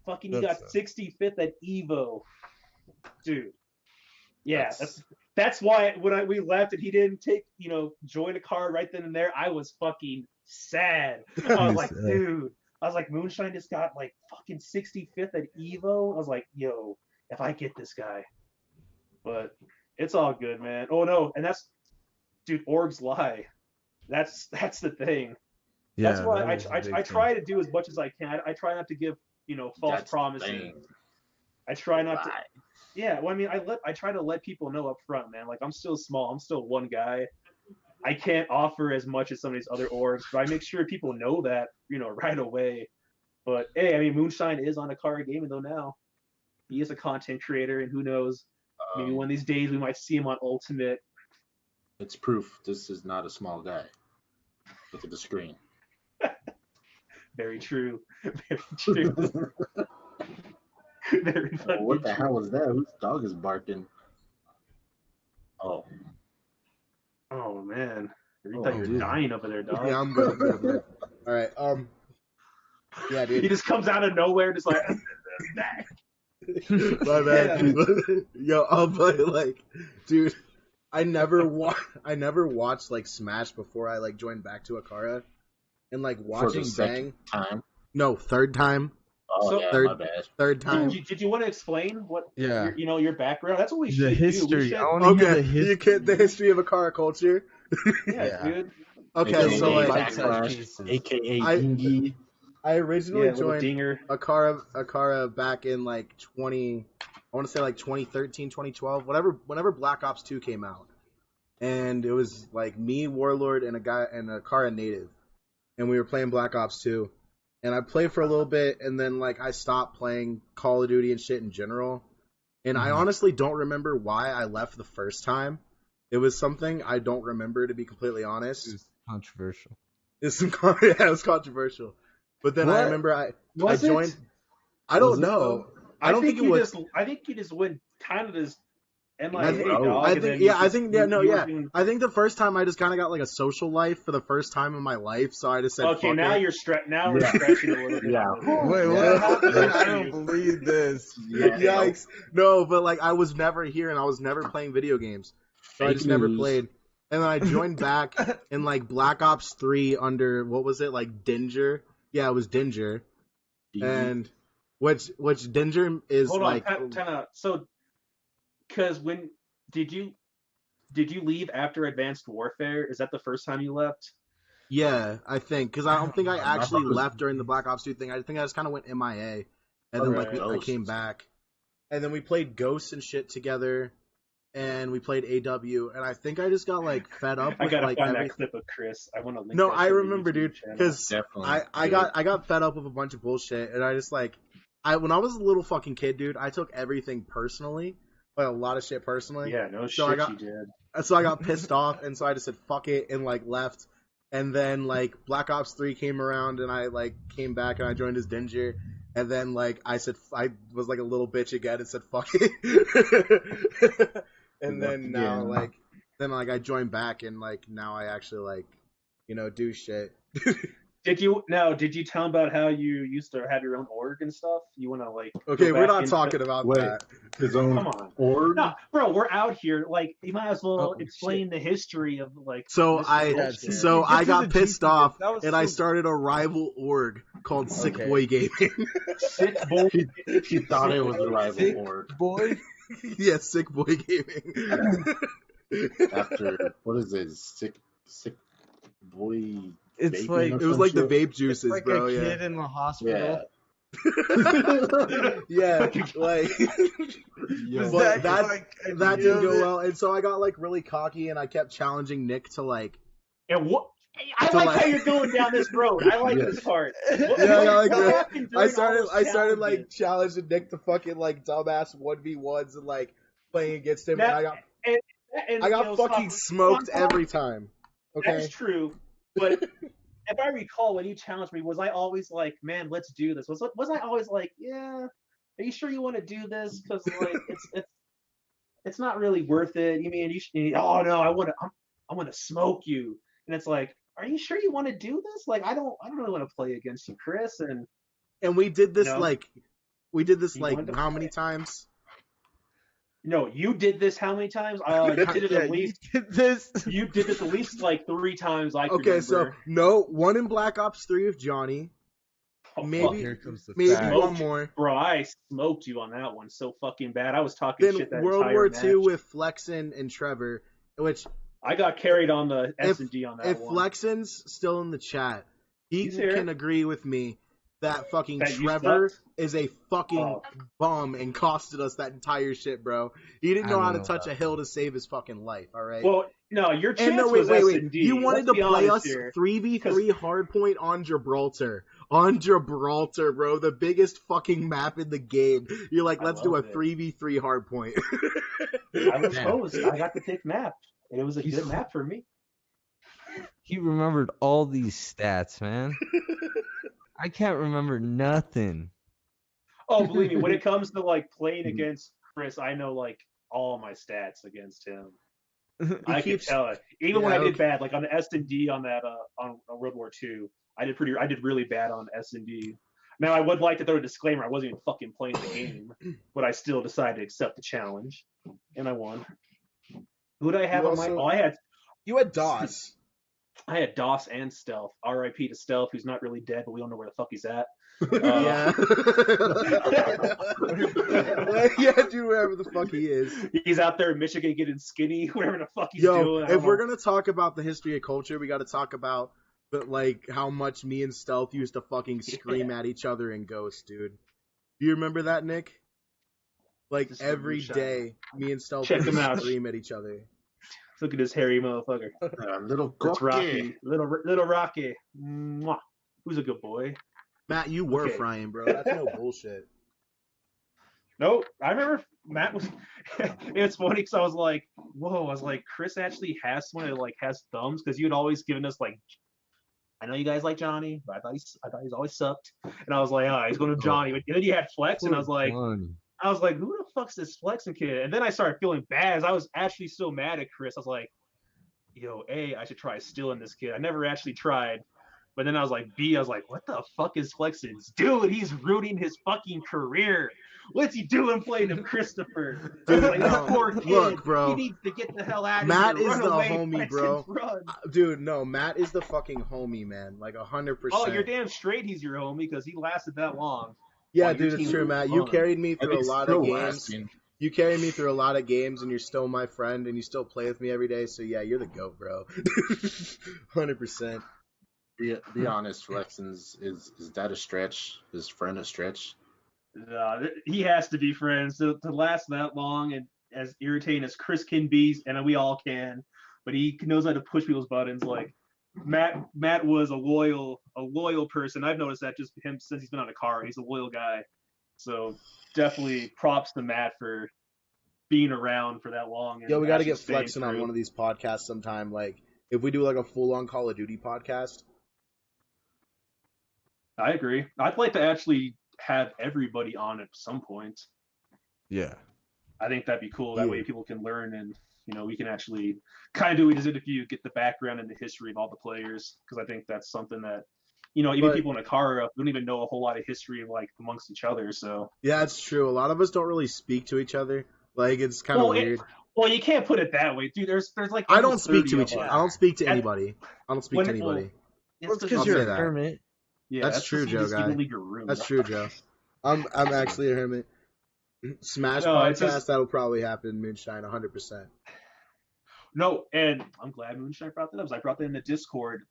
Fucking, you got 65th at Evo. Dude. Yeah, that's why when we left and he didn't join AcaRa right then and there, I was fucking sad. I was like, dude. I was like, Moonshine just got like fucking 65th at Evo. I was like, yo, if I get this guy. But it's all good, man. Oh no, and dude, orgs lie. That's the thing. Yeah, that's why I try to do as much as I can. I try not to give false promises. I try not to. Yeah, well, I mean, I try to let people know up front, man. Like, I'm still small. I'm still one guy. I can't offer as much as some of these other orgs, but I make sure people know that right away. But hey, I mean, Moonshine is on AcaRa Gaming though now. He is a content creator, and who knows? Maybe one of these days we might see him on Ultimate. It's proof this is not a small guy. Look at the screen. Very true. Very true. Very funny. What the hell is that? Whose dog is barking? Oh. Oh man. You thought you were dying over there, dog. Yeah, I'm good. All right. Yeah, dude. He just comes out of nowhere, just like. My bad. Yo, but like, dude. I never watched like Smash before I like joined back to AcaRa, and like watching Bang. Time? No, third time. Oh, so, yeah, my bad. Third time. Did you want to explain what? Yeah. Your background. That's what we should The history. do. I want to hear the history. You get the history of AcaRa culture. Yeah, dude. Okay, so like, AKA Dingy. I originally joined Dinger. AcaRa back in like 2013, 2012, whenever Black Ops 2 came out. And it was like me, Warlord, and a AcaRa native. And we were playing Black Ops 2. And I played for a little bit, and then like I stopped playing Call of Duty and shit in general. And I honestly don't remember why I left the first time. It was something I don't remember, to be completely honest. It was controversial. It was controversial. But then I remember I joined. I don't know. I don't think it was. I think you just went kind of as MIA. I think the first time I just kind of got like a social life for the first time in my life, so I just said. Okay, now we're stretching a little bit. Yeah. Wait, what happened? I don't believe this. Yikes! No, but like I was never here and I was never playing video games, so I just never played. And then I joined back in like Black Ops 3 under what was it, like Dinger? Yeah, it was Dinger, and which Dinger is like. Hold on, so. Because when did you leave after Advanced Warfare? Is that the first time you left? Yeah, I think, because I don't think I actually left during the Black Ops 2 thing. I think I just kind of went MIA, and then I came back, and then we played Ghosts and shit together, and we played AW, and I think I just got like fed up. With, I gotta like, find that clip of Chris. I want to link. No, that I remember, dude, because I got fed up with a bunch of bullshit, and I just like when I was a little fucking kid, dude, I took everything personally. Like a lot of shit personally. Yeah, no so shit you did. So I got pissed off, and so I just said fuck it and like left. And then like Black Ops 3 came around, and I like came back and I joined as Dinger. And then like I said, I was like a little bitch again and said fuck it. And then now I joined back, and like now I actually like do shit. Did you tell him about how you used to have your own org and stuff? You want to like? Okay, go we're back not into- talking about Wait, that. his own Come on. org? No, bro, we're out here. Like, you might as well Oh, explain the history of like. So this I culture. so Get I to got the pissed juiciness. off That was and I so- started a rival org called Sick Okay. Boy Gaming. Sick boy. He thought it was a rival Sick org. boy. Yeah, Sick Boy Gaming. After what is it? Sick boy. It's vaping like or It was some like the shit? vape it's juices, like bro. a Yeah. kid in the hospital. Yeah, like Was But that- like a that kid didn't of go it? well, and so I got like really cocky, and I kept challenging Nick to like. And what? I So, like like- how you're going down this road. I like this part. What, Yeah, I got, like, what really- happened during I started like challenges? challenging Nick to fucking like dumbass 1v1s and like playing against him, That- and and, I you got know, fucking stop- smoked stop- every time. Okay. That's true, but if I recall, when you challenged me, was I always like, "Man, let's do this"? Was I always like, "Yeah, are you sure you want to do this? Because like it's not really worth it." You mean oh no, I want to smoke you, and it's like, are you sure you want to do this? Like, I don't really want to play against you, Chris. And We did this No. like You wanted to how play. many times? no, you did this how many times? You did it Yeah, at least. you did this. You did this at least like 3 times. I can Okay, so remember. no, one in Black Ops 3 with Johnny, Oh, maybe- fuck. Here comes the maybe fact. one more. Bro, I smoked you on that one so fucking bad. I was talking Then shit that World entire War match. II with Flexen and Trevor, which I got carried on the If- S&D on that if one. Flexen's still in the chat, he He's here. can agree with me that fucking That you Trevor sucked? is a fucking Oh. bum and costed us that entire shit, bro. He didn't I know don't how to know touch about a hill to save his fucking life, alright? Well, no, your chance And no, was wait. S&D. You wanted Let's to be play honest us here. 3v3 hardpoint on Gibraltar. On Gibraltar, bro. The biggest fucking map in the game. You're like, I let's do a love it. 3v3 hardpoint. I was Man. posed. I got to pick map. And it was a He's- good map for me. He remembered all these stats, man. I can't remember nothing. Oh, believe me, when it comes to like playing Mm-hmm. against Chris, I know like all my stats against him. He I keeps- can tell it. Even when Yeah, I did okay. bad, like on the S&D on that on World War II, I did really bad on S&D. Now I would like to throw a disclaimer: I wasn't even fucking playing the game, but I still decided to accept the challenge, and I won. Who did I have You on my? also- Oh, You had DOS. I had DOS and Stealth. R.I.P. to Stealth, who's not really dead, but we don't know where the fuck he's at. Yeah. Yeah, dude, wherever the fuck he is. He's out there in Michigan getting skinny, whatever the fuck he's Yo, doing. I if don't we're know. gonna talk about the history of culture, we gotta talk about like how much me and Stealth used to fucking scream at each other in Ghost, dude. Do you remember that, Nick? Like Just every moonshine. day, me and Stealth Check would him out. scream at each other. Look at this hairy motherfucker. Little That's Rocky. Rocky. Little Rocky. Mwah. Who's a good boy? Matt, you were Okay. frying, bro. That's no bullshit. No, I remember Matt was. It's funny because I was like, whoa. I was like, Chris actually has someone that like has thumbs because you had always given us like. I know you guys like Johnny, but I thought he's always sucked. And I was like, oh, he's going to Johnny. But then you had Flex, and I was like, Fun. who the fuck's this flexing kid? And then I started feeling bad. As I was actually so mad at Chris. I was like, yo, A, I should try stealing this kid. I never actually tried. But then I was like, B, I was like, what the fuck is Flexing? Dude, he's rooting his fucking career. What's he doing playing him Christopher? I was like, No, this poor kid, look, bro. he needs to get the hell out of Matt here. is Run the away, homie, Flexing, bro. Run. Dude, no, Matt is the fucking homie, man. Like 100%. Oh, you're damn straight he's your homie because he lasted that long. Yeah, While your dude, it's team true, was Matt. You fun. carried me And through a he's lot still of games. lasting. You carry me through a lot of games, and you're still my friend, and you still play with me every day. So yeah, you're the goat, bro. 100%. Be honest, Flexens, is that a stretch? Is friend a stretch? He has to be friends to last that long and as irritating as Chris can be, and we all can. But he knows how to push people's buttons. Like Matt was a loyal person. I've noticed that just him since he's been on AcaRa. He's a loyal guy. So definitely props to Matt for being around for that long. And Yo, we got to actually get flexing on through. one of these podcasts sometime. Like, if we do like a full-on Call of Duty podcast. I agree. I'd like to actually have everybody on at some point. Yeah. I think that'd be cool. That Yeah. way people can learn and, we can actually kind of do it as if you get the background and the history of all the players. Because I think that's something that even But people in AcaRa don't even know a whole lot of history like amongst each other. So, yeah, it's true. A lot of us don't really speak to each other. Like it's kind of well, weird. you can't put it that way, dude. There's like I don't almost speak 30 to of each. us. I don't speak to At- anybody. I don't speak when to it, well, anybody. Well, it's because because I'll you're say a that. hermit. yeah, That's it's true, just you Joe don't Guy. leave your room. That's true, Joe. I'm actually a hermit. Smash No, it's podcast just that'll probably happen in Moonshine 100%. no, and I'm glad Moonshine brought that up. 'Cause I brought that in the Discord.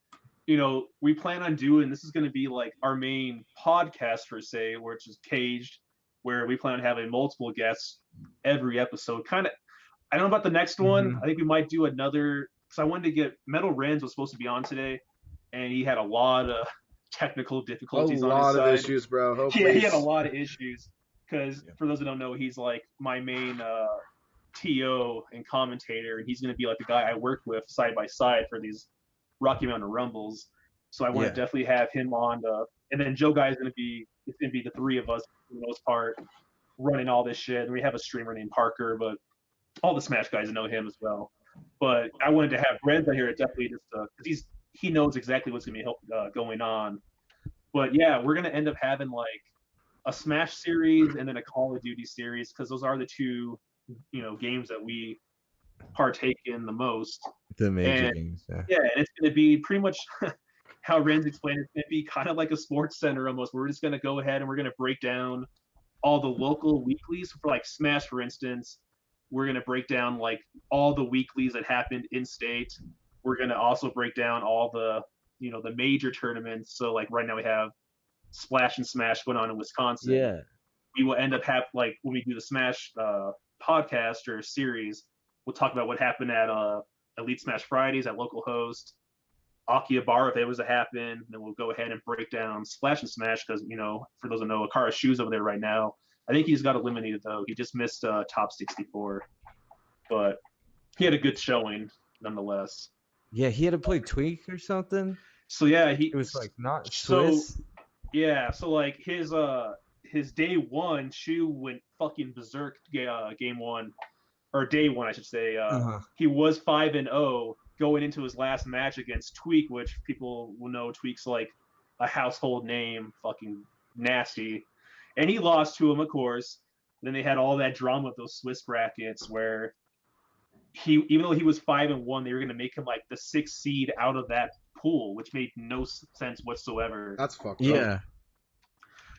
We plan on doing this is going to be like our main podcast per se, which is Caged, where we plan on having multiple guests every episode. Kind of, I don't know about the next one. Mhm. I think we might do another because I wanted to get Metal Renz was supposed to be on today, and he had a lot of technical A difficulties on his lot of side. issues, bro. Yeah, Hopefully, he had a lot of issues because Yeah. for those that don't know, he's like my main TO and commentator, and he's going to be like the guy I work with side by side for these Rocky Mountain Rumbles. So I want Yeah. to definitely have him on. And then JoeGuy is going to be the three of us for the most part running all this shit. And we have a streamer named Parker, but all the Smash guys know him as well. But I wanted to have Renz on here definitely just because he knows exactly what's going to be going on. But yeah, we're going to end up having like a Smash series and then a Call of Duty series because those are the two games that we partake in the most. The major And games. Yeah. yeah, and it's going to be pretty much how Renz explained it. It's going to be kind of like a sports center almost. We're just going to go ahead and we're going to break down all the local weeklies for like Smash, for instance. We're going to break down like all the weeklies that happened in state. We're going to also break down all the the major tournaments. So like right now we have Splash and Smash going on in Wisconsin. Yeah. We will end up like when we do the Smash podcast or series, we'll talk about what happened at Elite Smash Fridays at local host. Akihabara, if it was to happen, then we'll go ahead and break down Splash and Smash because for those that know, AcaRa Shoes over there right now. I think he's got eliminated though. He just missed top 64, but he had a good showing nonetheless. Yeah, he had to play Tweak or something. So yeah, It was like not so Swiss. yeah, so like his day one, Shu went fucking berserk game one or day one, I should say. He was 5-0 going into his last match against Tweak, which people will know Tweak's like a household name, fucking nasty. And he lost to him, of course. Then they had all that drama with those Swiss brackets where even though he was 5-1, they were going to make him like the 6th seed out of that pool, which made no sense whatsoever. That's fucked up. Yeah.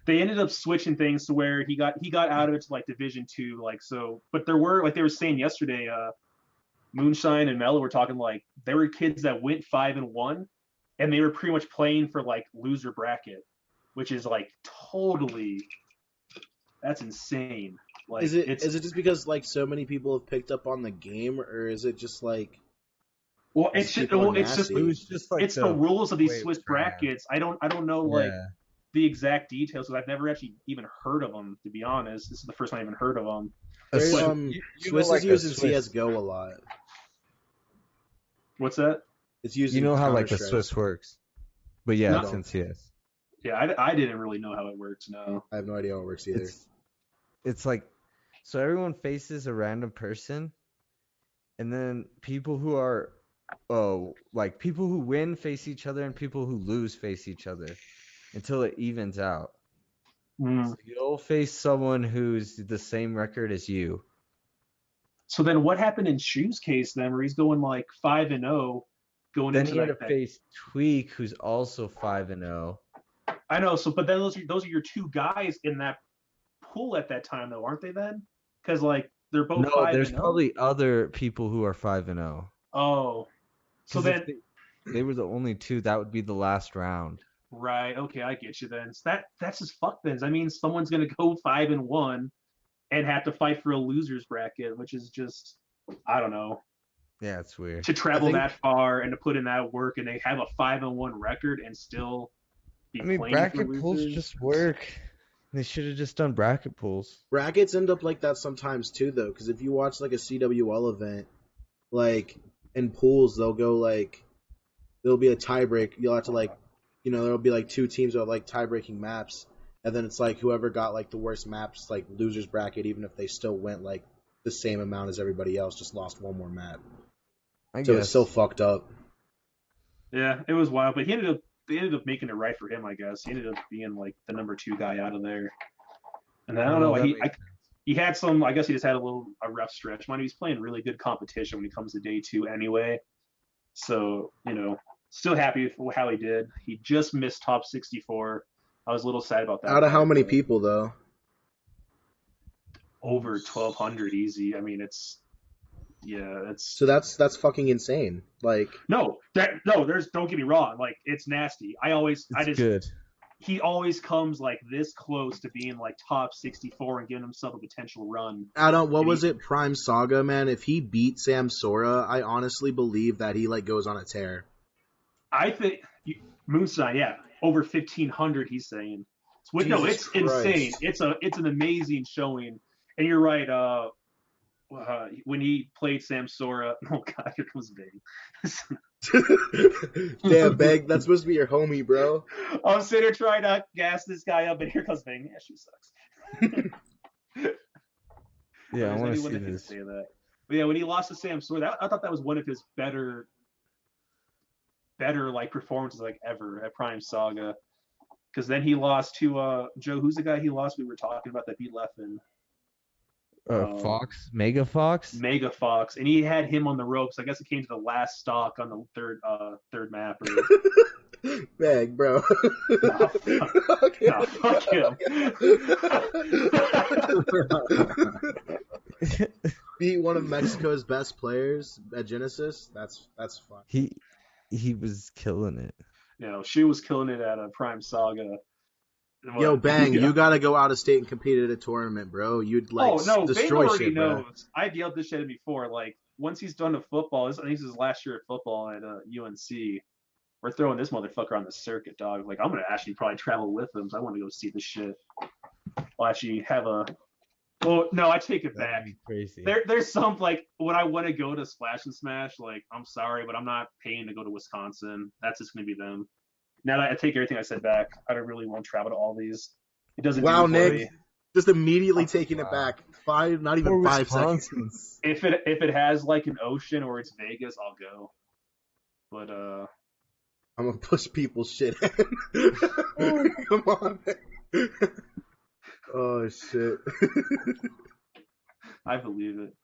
They ended up switching things to where he got out of it to like Division 2, like so. But there were, like they were saying yesterday, Moonshine and Mello were talking like there were kids that went 5-1, and they were pretty much playing for like loser bracket, which is like totally, that's insane. Like Is it just because like so many people have picked up on the game, or is it just like? Well, these it's just people are it's just nasty? It was just like it's the rules of these way Swiss it ran. brackets. I don't know like Yeah. the exact details because I've never actually even heard of them, to be honest. This is the first time I even heard of them. A There's, Swiss- Swiss like is a used in Swiss- CS:GO a lot. What's that? It's used. You in know how like the Counter-Strike. Swiss works, but yeah, No. it's in CS. Yeah, I didn't really know how it works. No. I have no idea how it works either. It's like, so everyone faces a random person, and then people who are, like people who win face each other, and people who lose face each other, until it evens out. So you'll face someone who's the same record as you. So then, what happened in Shu's case then, where he's going like 5-0, going Then into he had like to that? face Tweak, who's also 5-0. I know. So, but then those are your two guys in that pool at that time, though, aren't they? Then, because like they're both No, 5-0. there's probably other people who are 5-0. Oh, so 'Cause then if they were the only two, that would be the last round. right, okay, I get you then. So that's just fuck then. I mean, someone's gonna go 5-1 and have to fight for a losers bracket, which is just I don't know. Yeah, it's weird. To travel think- that far and to put in that work, and they have a 5-1 record and still be I mean, playing bracket for pools losers. just work. They should have just done bracket pools. Brackets end up like that sometimes too, though, because if you watch like a CWL event, like in pools, they'll go like there'll be a tiebreak. You'll have to like, there'll be like two teams that have like tie-breaking maps, and then it's like whoever got like the worst maps, like losers bracket, even if they still went like the same amount as everybody else, just lost one more map. I So guess. it's still fucked up. Yeah, it was wild, but he ended up they ended up making it right for him, I guess. He ended up being like the number 2 guy out of there. And I don't know, he had some. I guess he just had a rough stretch. Mind you, he's playing really good competition when he comes to day 2 anyway. So still happy with how he did. He just missed top 64. I was a little sad about that. Out of how many people though? Over 1,200 easy. I mean, it's. So that's fucking insane. Like don't get me wrong. Like it's nasty. Good. He always comes like this close to being like top 64 and giving himself a potential run. What was it? Prime Saga, man. If he beat Sam Sora, I honestly believe that he like goes on a tear. I think Moonshine, over 1,500. He's saying. It's insane. It's an amazing showing. And you're right. When he played Sam Sora, oh god, here comes Bang. Damn, Bang, that's supposed to be your homie, bro. I'm sitting here trying to gas this guy up, and here comes Bang. Yeah, she sucks. Yeah, I want to see this. Say that. But yeah, when he lost to Sam Sora, I thought that was one of his better like performances like ever at Prime Saga. Because then he lost to Joe. Who's the guy he lost? We were talking about that beat Leffen. Fox, Mega Fox, and he had him on the ropes. I guess it came to the last stock on the third map. Bang, bro. Fuck him. Beat one of Mexico's best players at Genesis. That's fun. He was killing it. She was killing it at a Prime Saga. Yo, Bang, you gotta go out of state and compete at a tournament, bro. You'd destroy Bang shit, knows. Bro. I've yelled this shit before. Like, once he's done the football, I think this is his last year at football at UNC. We're throwing this motherfucker on the circuit, dog. Like, I'm gonna actually probably travel with him. So I want to go see this shit. I'll actually have a. Well, no, I take it back. Crazy. There's some like when I want to go to Splash and Smash. Like, I'm sorry, but I'm not paying to go to Wisconsin. That's just gonna be them. Now that I take everything I said back, I don't really want to travel to all these. It doesn't. Wow, Nick, just immediately taking it back. Not even 5 seconds. If it has like an ocean or it's Vegas, I'll go. But I'm gonna push people's shit. Come on. Man. Oh shit. I believe it.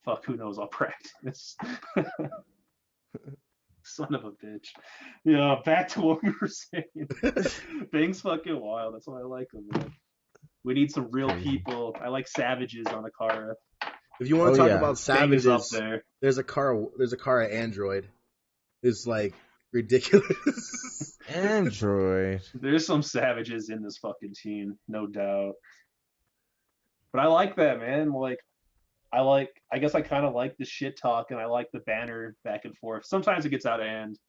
Fuck, who knows? I'll practice. Son of a bitch. Yeah, back to what we were saying. Bang's fucking wild. That's why I like him, man. We need some real people. I like savages on AcaRa. If you want to talk about savages, there's AcaRa Android. It's like ridiculous. Android. There's some savages in this fucking team, no doubt. But I like that, man. I guess I kind of like the shit talk, and I like the banner back and forth. Sometimes it gets out of hand.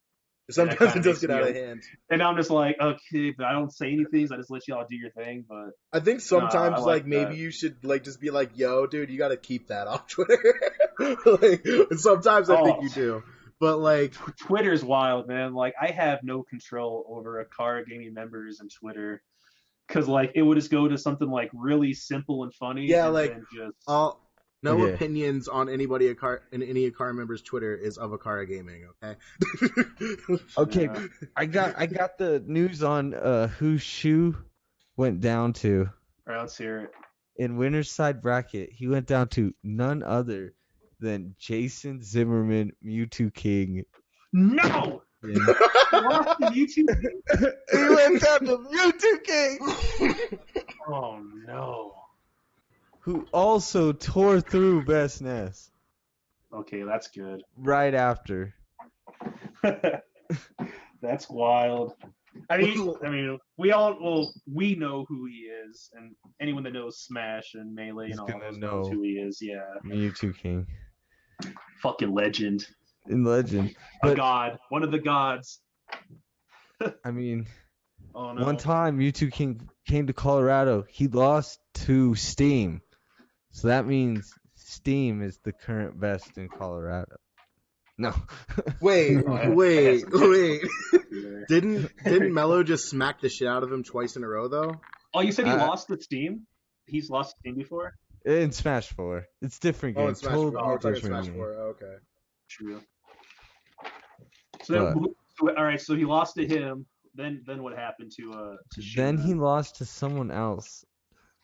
Sometimes it does get out of hand. And I'm just like, okay, but I don't say anything. So I just let y'all do your thing. But I think sometimes, maybe you should just be like, "Yo, dude, you got to keep that off Twitter." And sometimes I think you do. But Twitter's wild, man. Like, I have no control over AcaRa gaming members and Twitter, because it would just go to something like really simple and funny. Yeah, and no opinions on any AcaRa member's Twitter is of AcaRa Gaming. Okay. Okay, I got the news on whose shoe went down to. All right, let's hear it. In winner's side bracket, he went down to none other than Jason Zimmerman, Mewtwo King. No! Yeah. Mewtwo King? He went down to Mewtwo King! Oh, no. Who also tore through Best Nest. Okay, that's good. Right after. That's wild. I mean, we know who he is, and anyone that knows Smash and Melee and all knows who he is. Yeah. Mewtwo King. Fucking legend. Legend. A god. One of the gods. I mean, oh, no. One time Mewtwo King came to Colorado. He lost to Steam. So that means Steam is the current best in Colorado. No. Wait. Didn't Mello just smack the shit out of him twice in a row though? Oh, you said he lost to Steam? He's lost to Steam before? In Smash 4. It's different game. Oh, in Smash 4. Oh, Smash 4. Oh, okay. True. So All right, so he lost to him. Then what happened to Then Shane? he lost to someone else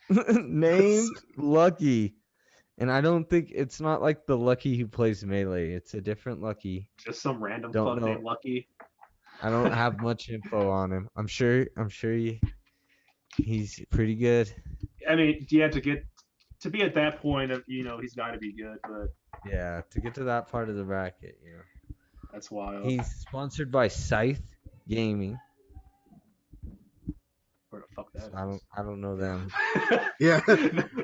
named Lucky. And I don't think it's not like the Lucky who plays Melee. It's a different Lucky. Just some random Don't fuck know. named Lucky. I don't have much info on him. I'm sure he's pretty good. I mean, yeah, to be at that point of he's got to be good, but Yeah, to get to that part of the bracket, that's wild. He's sponsored by Scythe Gaming. Where the fuck that So is? I don't know them. Yeah.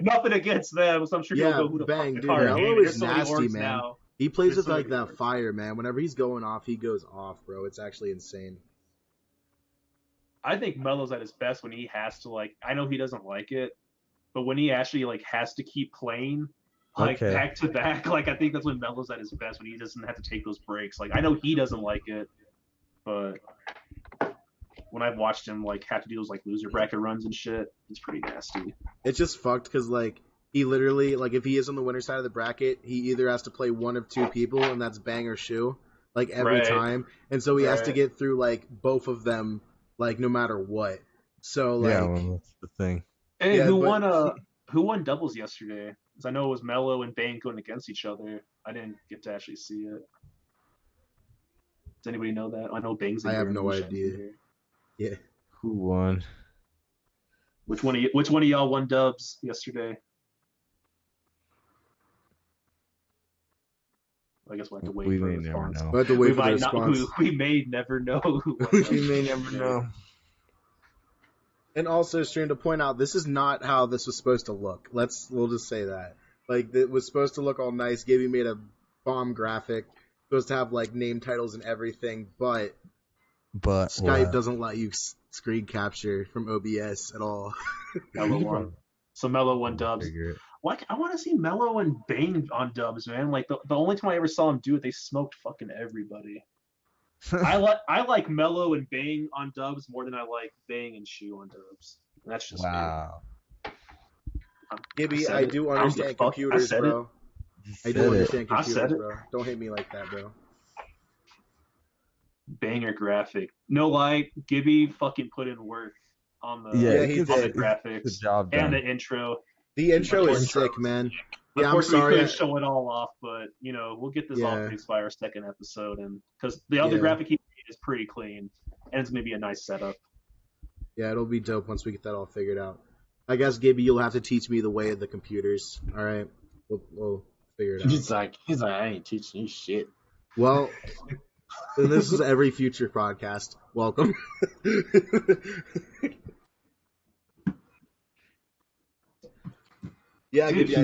Nothing against them, so I'm sure Yeah, you'll go who the bang, fuck dude. AcaRa Mello Gaming. is There's so many nasty, orgs man. now. He plays There's with so like many that orgs. fire, man. Whenever he's going off, he goes off, bro. It's actually insane. I think Melo's at his best when he has to I know he doesn't like it, but when he actually has to keep playing Okay. back to back, I think that's when Melo's at his best, when he doesn't have to take those breaks. I know he doesn't like it, but when I've watched him have to do those loser bracket runs and shit, it's pretty nasty. It's just fucked because he literally if he is on the winner side of the bracket, he either has to play one of two people, and that's bang or shoe, every Right. time, and so he has to Right. get through both of them no matter what. So Yeah, well, that's the thing. Hey, Yeah, who but won doubles yesterday? Because I know it was Melo and Bang going against each other. I didn't get to actually see it. Does anybody know that? I know Bang's in I here. have no Moonshine's idea. in here. Yeah. Who won? Which one of y'all won dubs yesterday? I guess we'll have to wait We for a may never response. know. We have to wait We for the might not. response. We may never know who won We dubs may never yesterday. know. And also, Stream, to point out, this is not how this was supposed to look. We'll just say that. It was supposed to look all nice. Gibby made a bomb graphic. Supposed to have name titles and everything, but Skype what? doesn't let you screen capture from OBS at all. Melo won. So Melo won dubs. Figure it. I want to see Melo and Bane on dubs, man. The only time I ever saw them do it, they smoked fucking everybody. I like Melo and Bang on dubs more than I like Bang and Shu on dubs. That's just Wow. Gibby, said I it. do I don't understand give a fuck. I computers, said bro. You I said do it. understand I said computers, it. bro. Don't hit me like that, bro. Banger graphic. No lie, Gibby fucking put in work on the Yeah, he on the did. graphics The job and done. the intro. The intro The is intro. sick, man. Yeah, I'm Unfortunately, we sorry. couldn't show it all off, but we'll get this all Yeah. fixed by our second episode, and because the other Yeah. graphic he made is pretty clean, and it's gonna be a nice setup. Yeah, it'll be dope once we get that all figured out. I guess, Gibby, you'll have to teach me the way of the computers. All right, we'll figure it out. He's like, I ain't teaching you shit. Well, this is every future podcast. Welcome. Yeah, Dude, Gibby,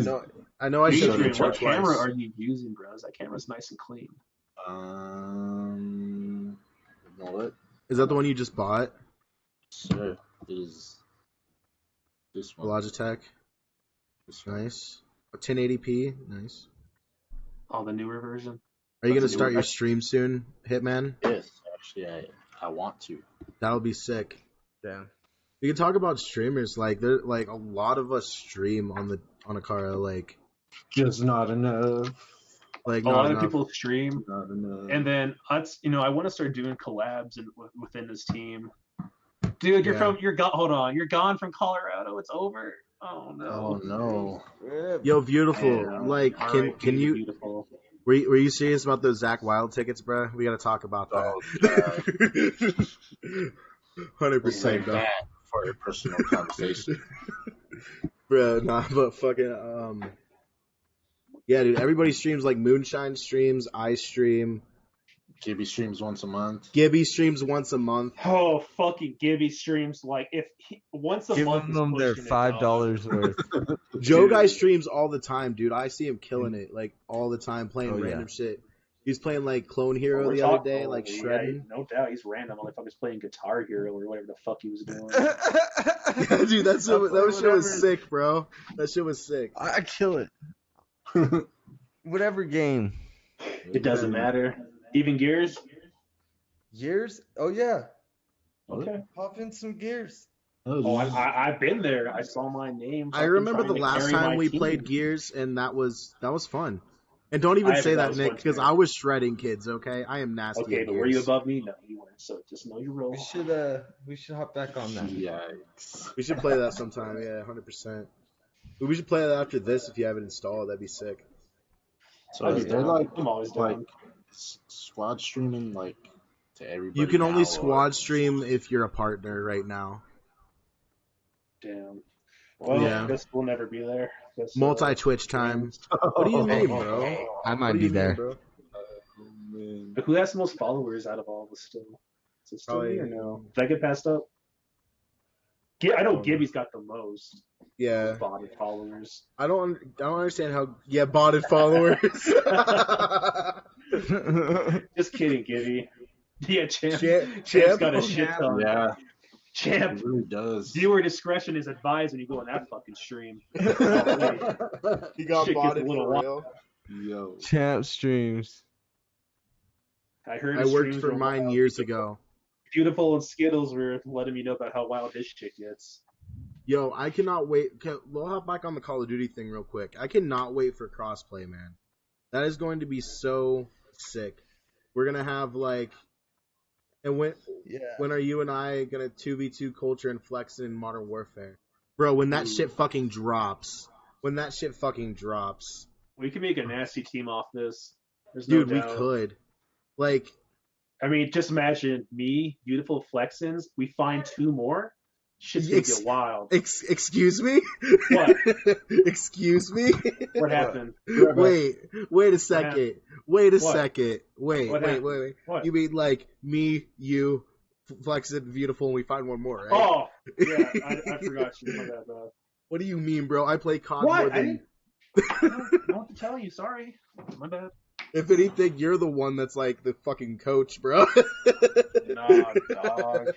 I know. I should have Adrian, intro what camera twice. are you using, bro? That camera's nice and clean. You know what? Is that the one you just bought? Sure. It is this The one. Logitech. This one. Nice. 1080p. Nice. Oh, the newer version. Are you That's gonna a start newer- your stream soon, Hitman? Yes, actually, I want to. That'll be sick. Damn. We can talk about streamers. There, a lot of us stream on AcaRa. Just not enough. A Not lot of enough. people stream, Not enough. and then I want to start doing collabs within this team. Dude, you're hold on, you're gone from Colorado. It's over. Oh no. Oh no. Yo, beautiful. Damn. Can you? Beautiful. Were you serious about those Zach Wild tickets, bro? We gotta talk about that. Oh god. 100%, Save bro. that for a personal conversation. Bro, nah, but fucking yeah, dude. Everybody streams. Moonshine streams. I stream. Gibby streams once a month. Gibby streams once a month. Oh, fucking Gibby streams once a month. Giving is them their pushing it, dog. $5 worth. JoeGuy streams all the time, dude. I see him killing it, all the time, playing Oh, yeah. random shit. He's playing Clone Hero We're the other talking- day, yeah, shredding. no doubt, he's random. Motherfucker's playing Guitar Hero or whatever the fuck he was doing. Yeah, dude, that shit was Whatever. sick, bro. That shit was sick. I kill it. Whatever game. It doesn't matter. Even Gears. Gears? Oh yeah. Okay. Pop in some gears. Oh, I've been there. I saw my name. I remember the fucking last trying to time carry we my played team. Gears, and that was fun. And don't even I say think that, was Nick, one because too. I was shredding kids. Okay, I am nasty. Okay, at but were you gears. above me? No, you weren't. So just know your role. We should hop back on that. Yikes. We should play that sometime. Yeah, 100%. We should play that after this if you have it installed. That'd be sick. So I'd is be there down. I'm always like down. squad streaming like to everybody? You can only now, squad or- stream if you're a partner right now. Damn. Well, Yeah. I guess we'll never be there. Guess, Multi-Twitch time. What do you mean, bro? I might What do be you there. mean, bro? Man. But who has the most followers out of all of us still? Is it still me or no? Did I get passed up? I know Gibby's got the most. Yeah. Most botted followers. I don't understand how. Yeah, botted followers. Just kidding, Gibby. Yeah, Champ's Champ? got a shit ton. Yeah, Champ, it really does. viewer discretion is advised when you go on that fucking stream. He got Shit gets botted a little for wild. real. Yo. Champ streams. I heard I his worked streams for were mine wild. years ago. Beautiful and Skittles were letting me know about how wild his shit gets. Yo, I cannot wait. We'll hop back on the Call of Duty thing real quick. I cannot wait for crossplay, man. That is going to be so sick. We're gonna have like, and when are you and I gonna 2v2 culture and flex in Modern Warfare, bro? When that shit fucking drops. When that shit fucking drops. We can make a nasty team off this. There's no Dude, we doubt. could. Like, I mean, just imagine me, beautiful Flexins. We find 2 more. Shit's gonna get wild. excuse me? What? Excuse me? What happened? Wait a second. Wait a What? second. Wait. What? You mean like me, you, Flex it, beautiful, and we find one more, right? Oh, yeah, I forgot you. My bad, bro. What do you mean, bro? I play COD What? more I than... don't know what to tell you. Sorry. My bad. If anything, you're the one that's like the fucking coach, bro. Nah, dog.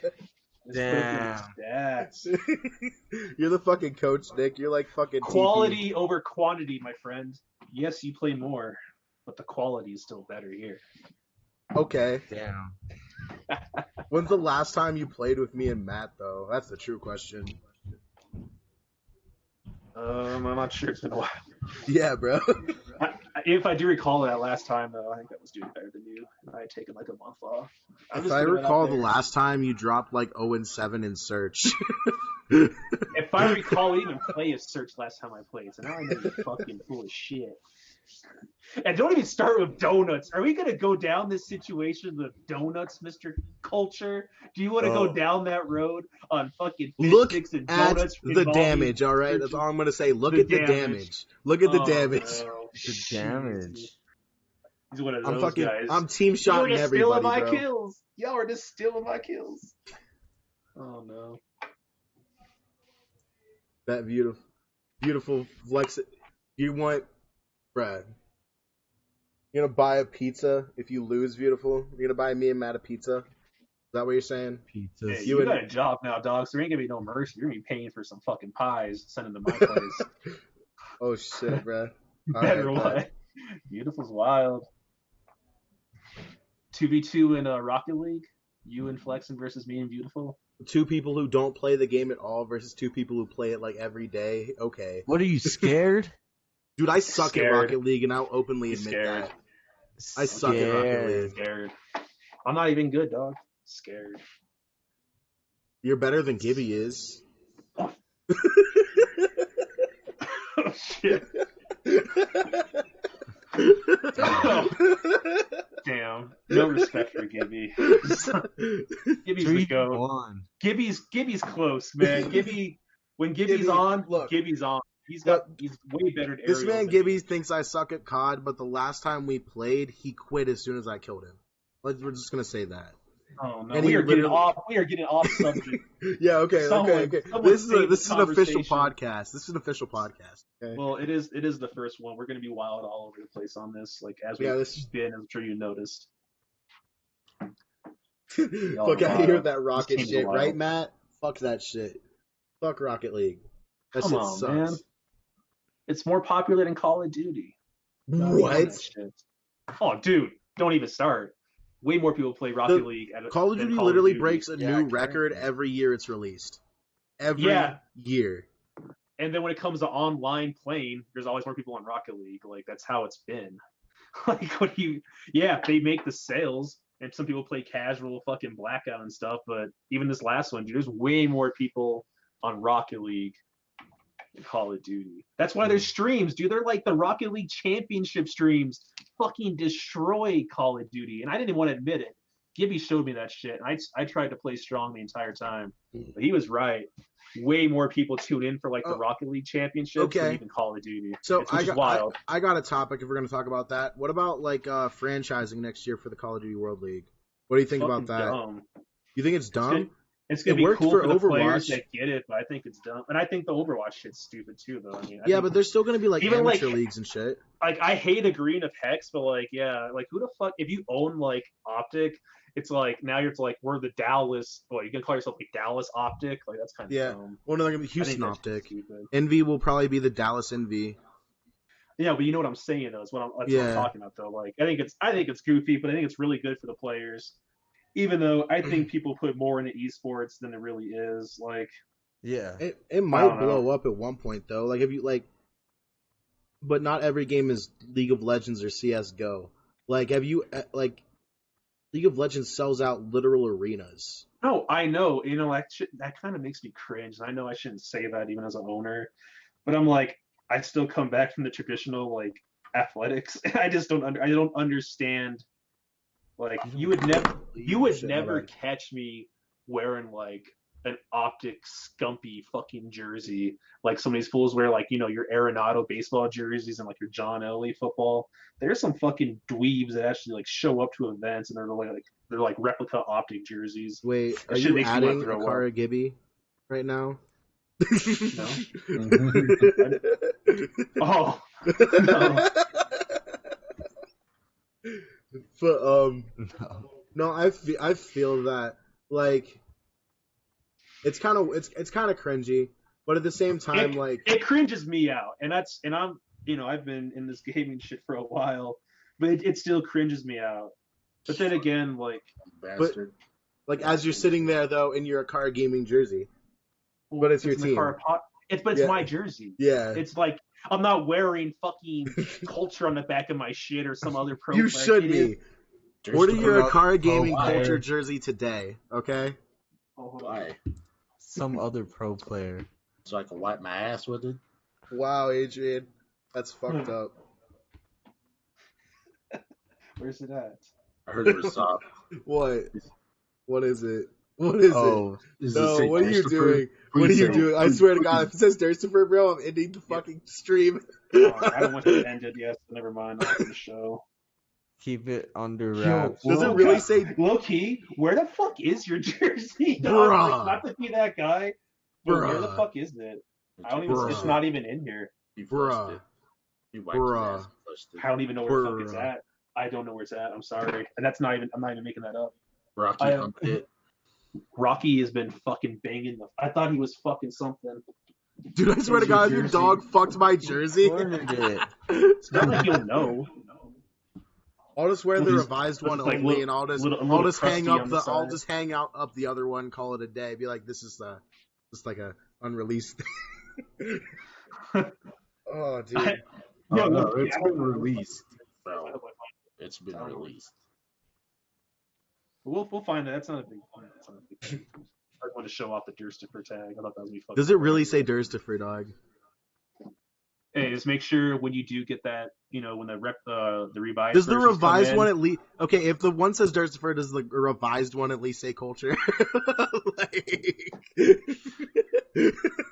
Damn. Stats. You're the fucking coach, Nick. You're like fucking Quality over quantity, my friend. Yes, you play more, but the quality is still better here. TP. Okay. Damn. When's the last time you played with me and Matt, though? That's the true question. I'm not sure. It's been a while. Yeah, bro. If I do recall that last time, though, I think I was doing better than you. I had taken like a month off. If I recall the last time you dropped like 0-7 in search. If I recall, I even play a search last time I played, so now I know you're fucking full of shit. And don't even start with donuts. Are we gonna go down this situation with donuts, Mr. Culture? Do you want to go down that road on fucking Look sticks and at donuts? the damage, all right? That's all I'm gonna say. Look at the damage. Look at the damage. No. The damage. He's one of those guys. I'm team shotting You're just everybody, stealing my bro. kills. Y'all are just stealing my kills. Oh no. That beautiful flex. You want, Brad? You're gonna buy a pizza if you lose, beautiful. You're gonna buy me and Matt a pizza. Is that what you're saying? Pizzas. Hey, you got a job now, dog. So there ain't gonna be no mercy. You're gonna be paying for some fucking pies, sending to my place. Oh shit, Brad. Better what? Beautiful's wild. 2v2 in Rocket League. You and Flexen versus me and Beautiful. 2 people who don't play the game at all versus 2 people who play it like every day. Okay. What are you scared? Dude, I suck Scared. at Rocket League, and I'll openly admit Scared. that. I suck at Rocket League. Scared. I'm not even good, dog. Scared. You're better than Gibby is. Oh shit. Damn. No respect for Gibby. Gibby's the goat. 3-1. Gibby's close, man. When Gibby's Gibby, on, look. Gibby's on. He's way better at This aerials man than Gibby me. thinks I suck at COD, but the last time we played, he quit as soon as I killed him. We're just gonna say that. Oh no, And we he are getting literally- off. We are getting off subject. Yeah, okay. Someone This is save an official conversation. podcast. This is an official podcast. Okay. Well, it is the first one. We're gonna be wild all over the place on this, like as we've this- been. I'm sure you noticed. Fuck out of here with that rocket team's shit, wild. right, Matt? Fuck that shit. Fuck Rocket League. That Come shit on, sucks. man. It's more popular than Call of Duty. Not What? that shit. Oh, dude, don't even start. Way more people play Rocket League. Call of than Duty Call literally Duty. breaks a new currently. record every year it's released. Every year. And then when it comes to online playing, there's always more people on Rocket League. Like that's how it's been. Like, what do you? Yeah, they make the sales, and some people play casual fucking blackout and stuff. But even this last one, dude, there's way more people on Rocket League than Call of Duty. That's why there's streams, dude. They're like the Rocket League Championship streams. Fucking destroy Call of Duty, and I didn't even want to admit it. Gibby showed me that shit. And I tried to play strong the entire time, but he was right. Way more people tune in for like the Rocket League Championships than even Call of Duty. So which is wild. I got a topic if we're going to talk about that. What about like franchising next year for the Call of Duty World League? What do you think about that? Dumb. You think it's dumb? It's gonna be cool for the Overwatch. players that get it, but I think it's dumb. And I think the Overwatch shit's stupid too, though. I mean, but there's still going to be like even amateur leagues and shit. Like, I hate agreeing of Hex, but like, yeah, like who the fuck? If you own like Optic, it's like now you're like we're the Dallas. Well, you can call yourself like Dallas Optic. Like that's kind of dumb. Well, no, they're going to be Houston Optic. Envy will probably be the Dallas Envy. Yeah, but you know what I'm saying though. That's what I'm talking about though. Like I think it's goofy, but I think it's really good for the players. Even though I think people put more into esports than it really is. Like, yeah, it might blow up at one point though. Like if you like, but not every game is League of Legends or CS:GO. Like have you like League of Legends sells out literal arenas. No, I know. You know, that kind of makes me cringe. I know I shouldn't say that even as an owner, but I'm like, I still come back from the traditional like athletics. I just don't understand. Like you would never catch me wearing like an Optic scumpy fucking jersey like some of these fools wear, like, you know, your Arenado baseball jerseys and like your John Elway football. There's some fucking dweebs that actually like show up to events and they're like replica Optic jerseys. Wait, are you adding AcaRa Gibby right now? No. Oh no. But no, I feel that like it's kind of cringy, but at the same time, it cringes me out, and I'm I've been in this gaming shit for a while, but it still cringes me out. But then again, like, bastard. But as you're sitting there though in your AcaRa gaming jersey, but it's your team. It's my jersey. Yeah, it's like I'm not wearing fucking culture on the back of my shit or some other pro. You should be. Order your AcaRa gaming culture jersey today, okay? Why? Some other pro player. So I can wipe my ass with it? Wow, Adrian. That's fucked up. Where's it at? I heard it was soft. What? What is it? What is it? No, what are you doing? What are you doing? I swear to God, if it says Durstifer, bro, I'm ending the fucking stream. I don't want to end it yet, so never mind. I'll end the show. Keep it under wraps. Does it really say low key? Where the fuck is your jersey? Like, not to be that guy, but where the fuck is it? I don't even. It's not even in here. Bruh. I don't even know where the fuck it's at. I don't know where it's at. I'm sorry, and that's not even. I'm not even making that up. Rocky has been fucking banging I thought he was fucking something. Dude, I swear to God, your dog fucked my jersey. It's not like you'll know. I'll just wear the revised one only, and I'll just hang up the other one, call it a day. Be like, this is just like a unreleased thing. Oh, dude. No, it's been released. Bro. It's been released. We'll find that. That's not a big thing. I want to show off the Durstifer tag. I thought that was be fun. Does it really say Durstifer, dog? Hey, just make sure when you do get that, when the revised. Does the revised one at least? Okay, if the one says Durstifer, does the revised one at least say Culture?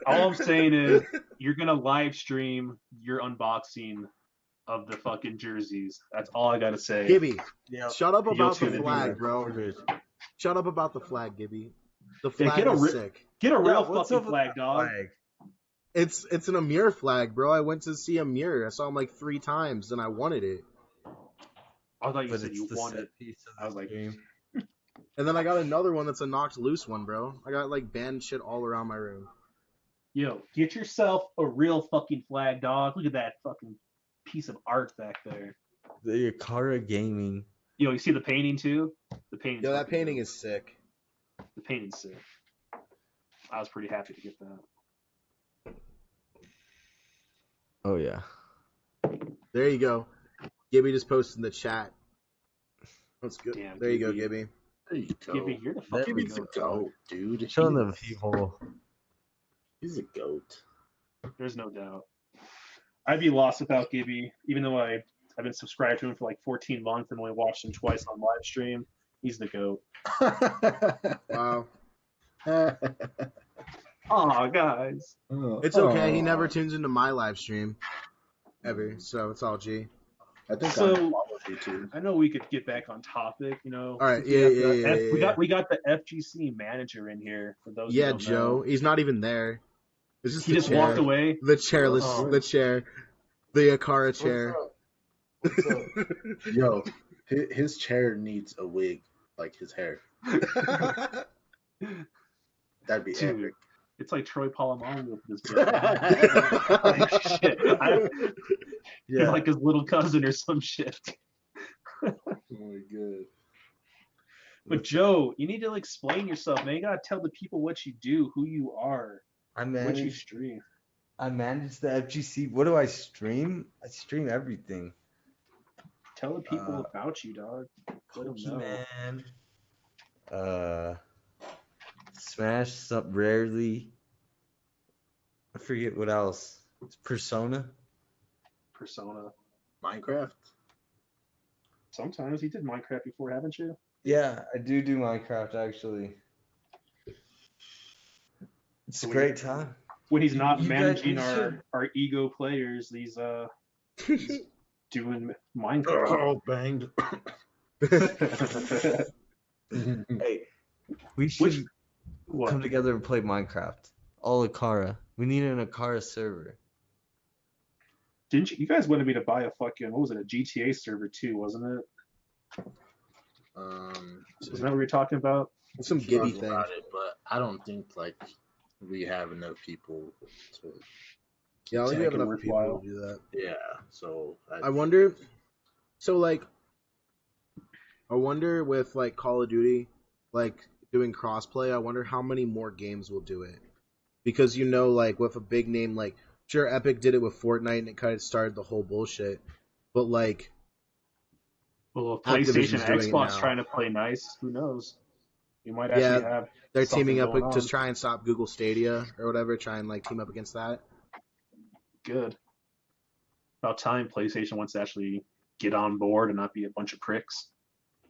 All I'm saying is you're gonna live stream your unboxing of the fucking jerseys. That's all I gotta say. Gibby, shut up about the flag, bro. Shut up about the flag, Gibby. The flag is sick. Get a real fucking flag, dog. It's an Amir flag, bro. I went to see Amir. I saw him like 3 times, and I wanted it. I thought you said you wanted it. I was like, and then I got another one that's a knocked loose one, bro. I got like banned shit all around my room. Yo, get yourself a real fucking flag, dog. Look at that fucking piece of art back there. The AcaRa gaming. Yo, you see the painting too? The painting. Yeah, that painting is sick. The painting's sick. I was pretty happy to get that. Oh yeah. There you go. Gibby just posted in the chat. That's good. Damn, There you go, Gibby. Gibby. There you go. Gibby, you're the fucking Gibby's a goat. goat, dude. Showing the people. He's a goat. There's no doubt. I'd be lost without Gibby, even though I've been subscribed to him for like 14 months and only watched him twice on live stream. He's the goat. Wow. Aw, guys. It's okay. He never tunes into my live stream ever, so it's all G. I think So- I'm follow you too. I know we could get back on topic, you know. All right, We have the yeah, yeah. We got the FGC manager in here for those. Yeah, who don't Joe. know. He's not even there. This is He the just chair. walked away. The chairless, Oh. the chair, the AcaRa chair. What's up? Yo, his chair needs a wig, like his hair. That'd be Dude, epic. it's like Troy Polamalu with this bitch. Like, shit. He's Yeah. like his little cousin or some shit. Oh my god. But Joe, you need to explain yourself, man. You gotta tell the people what you do, who you are, I what you manage. stream. I manage the FGC. What do I stream? I stream everything. Tell the people about you, dog. Let them know. Pokemon. Smash up rarely. I forget what else. It's Persona. Persona. Minecraft? Sometimes you did Minecraft before, haven't you? Yeah, I do Minecraft actually. It's a great time. When he's not You guys- managing you should- our ego players, he's doing Minecraft. Oh, banged. Hey, we should What? come together and play Minecraft. All AcaRa. We need an AcaRa server. Didn't you guys wanted me to buy a fucking, what was it, a GTA server too, wasn't it? Isn't that what we were talking about? Some Gibby Talk thing. about it, but I don't think like we have enough people to. Yeah, I don't think we Make have it enough people worthwhile. to do that. Yeah, so I wonder. So like, I wonder with like Call of Duty, like doing crossplay. I wonder how many more games will do it, because you know, like with a big name, like sure Epic did it with Fortnite and it kind of started the whole bullshit, but like Well, if Activision's PlayStation, doing it Xbox now. trying to play nice, who knows? You might actually have. they're something teaming up going to on. try and stop Google Stadia or whatever, try and like team up against that. Good. About time PlayStation wants to actually get on board and not be a bunch of pricks.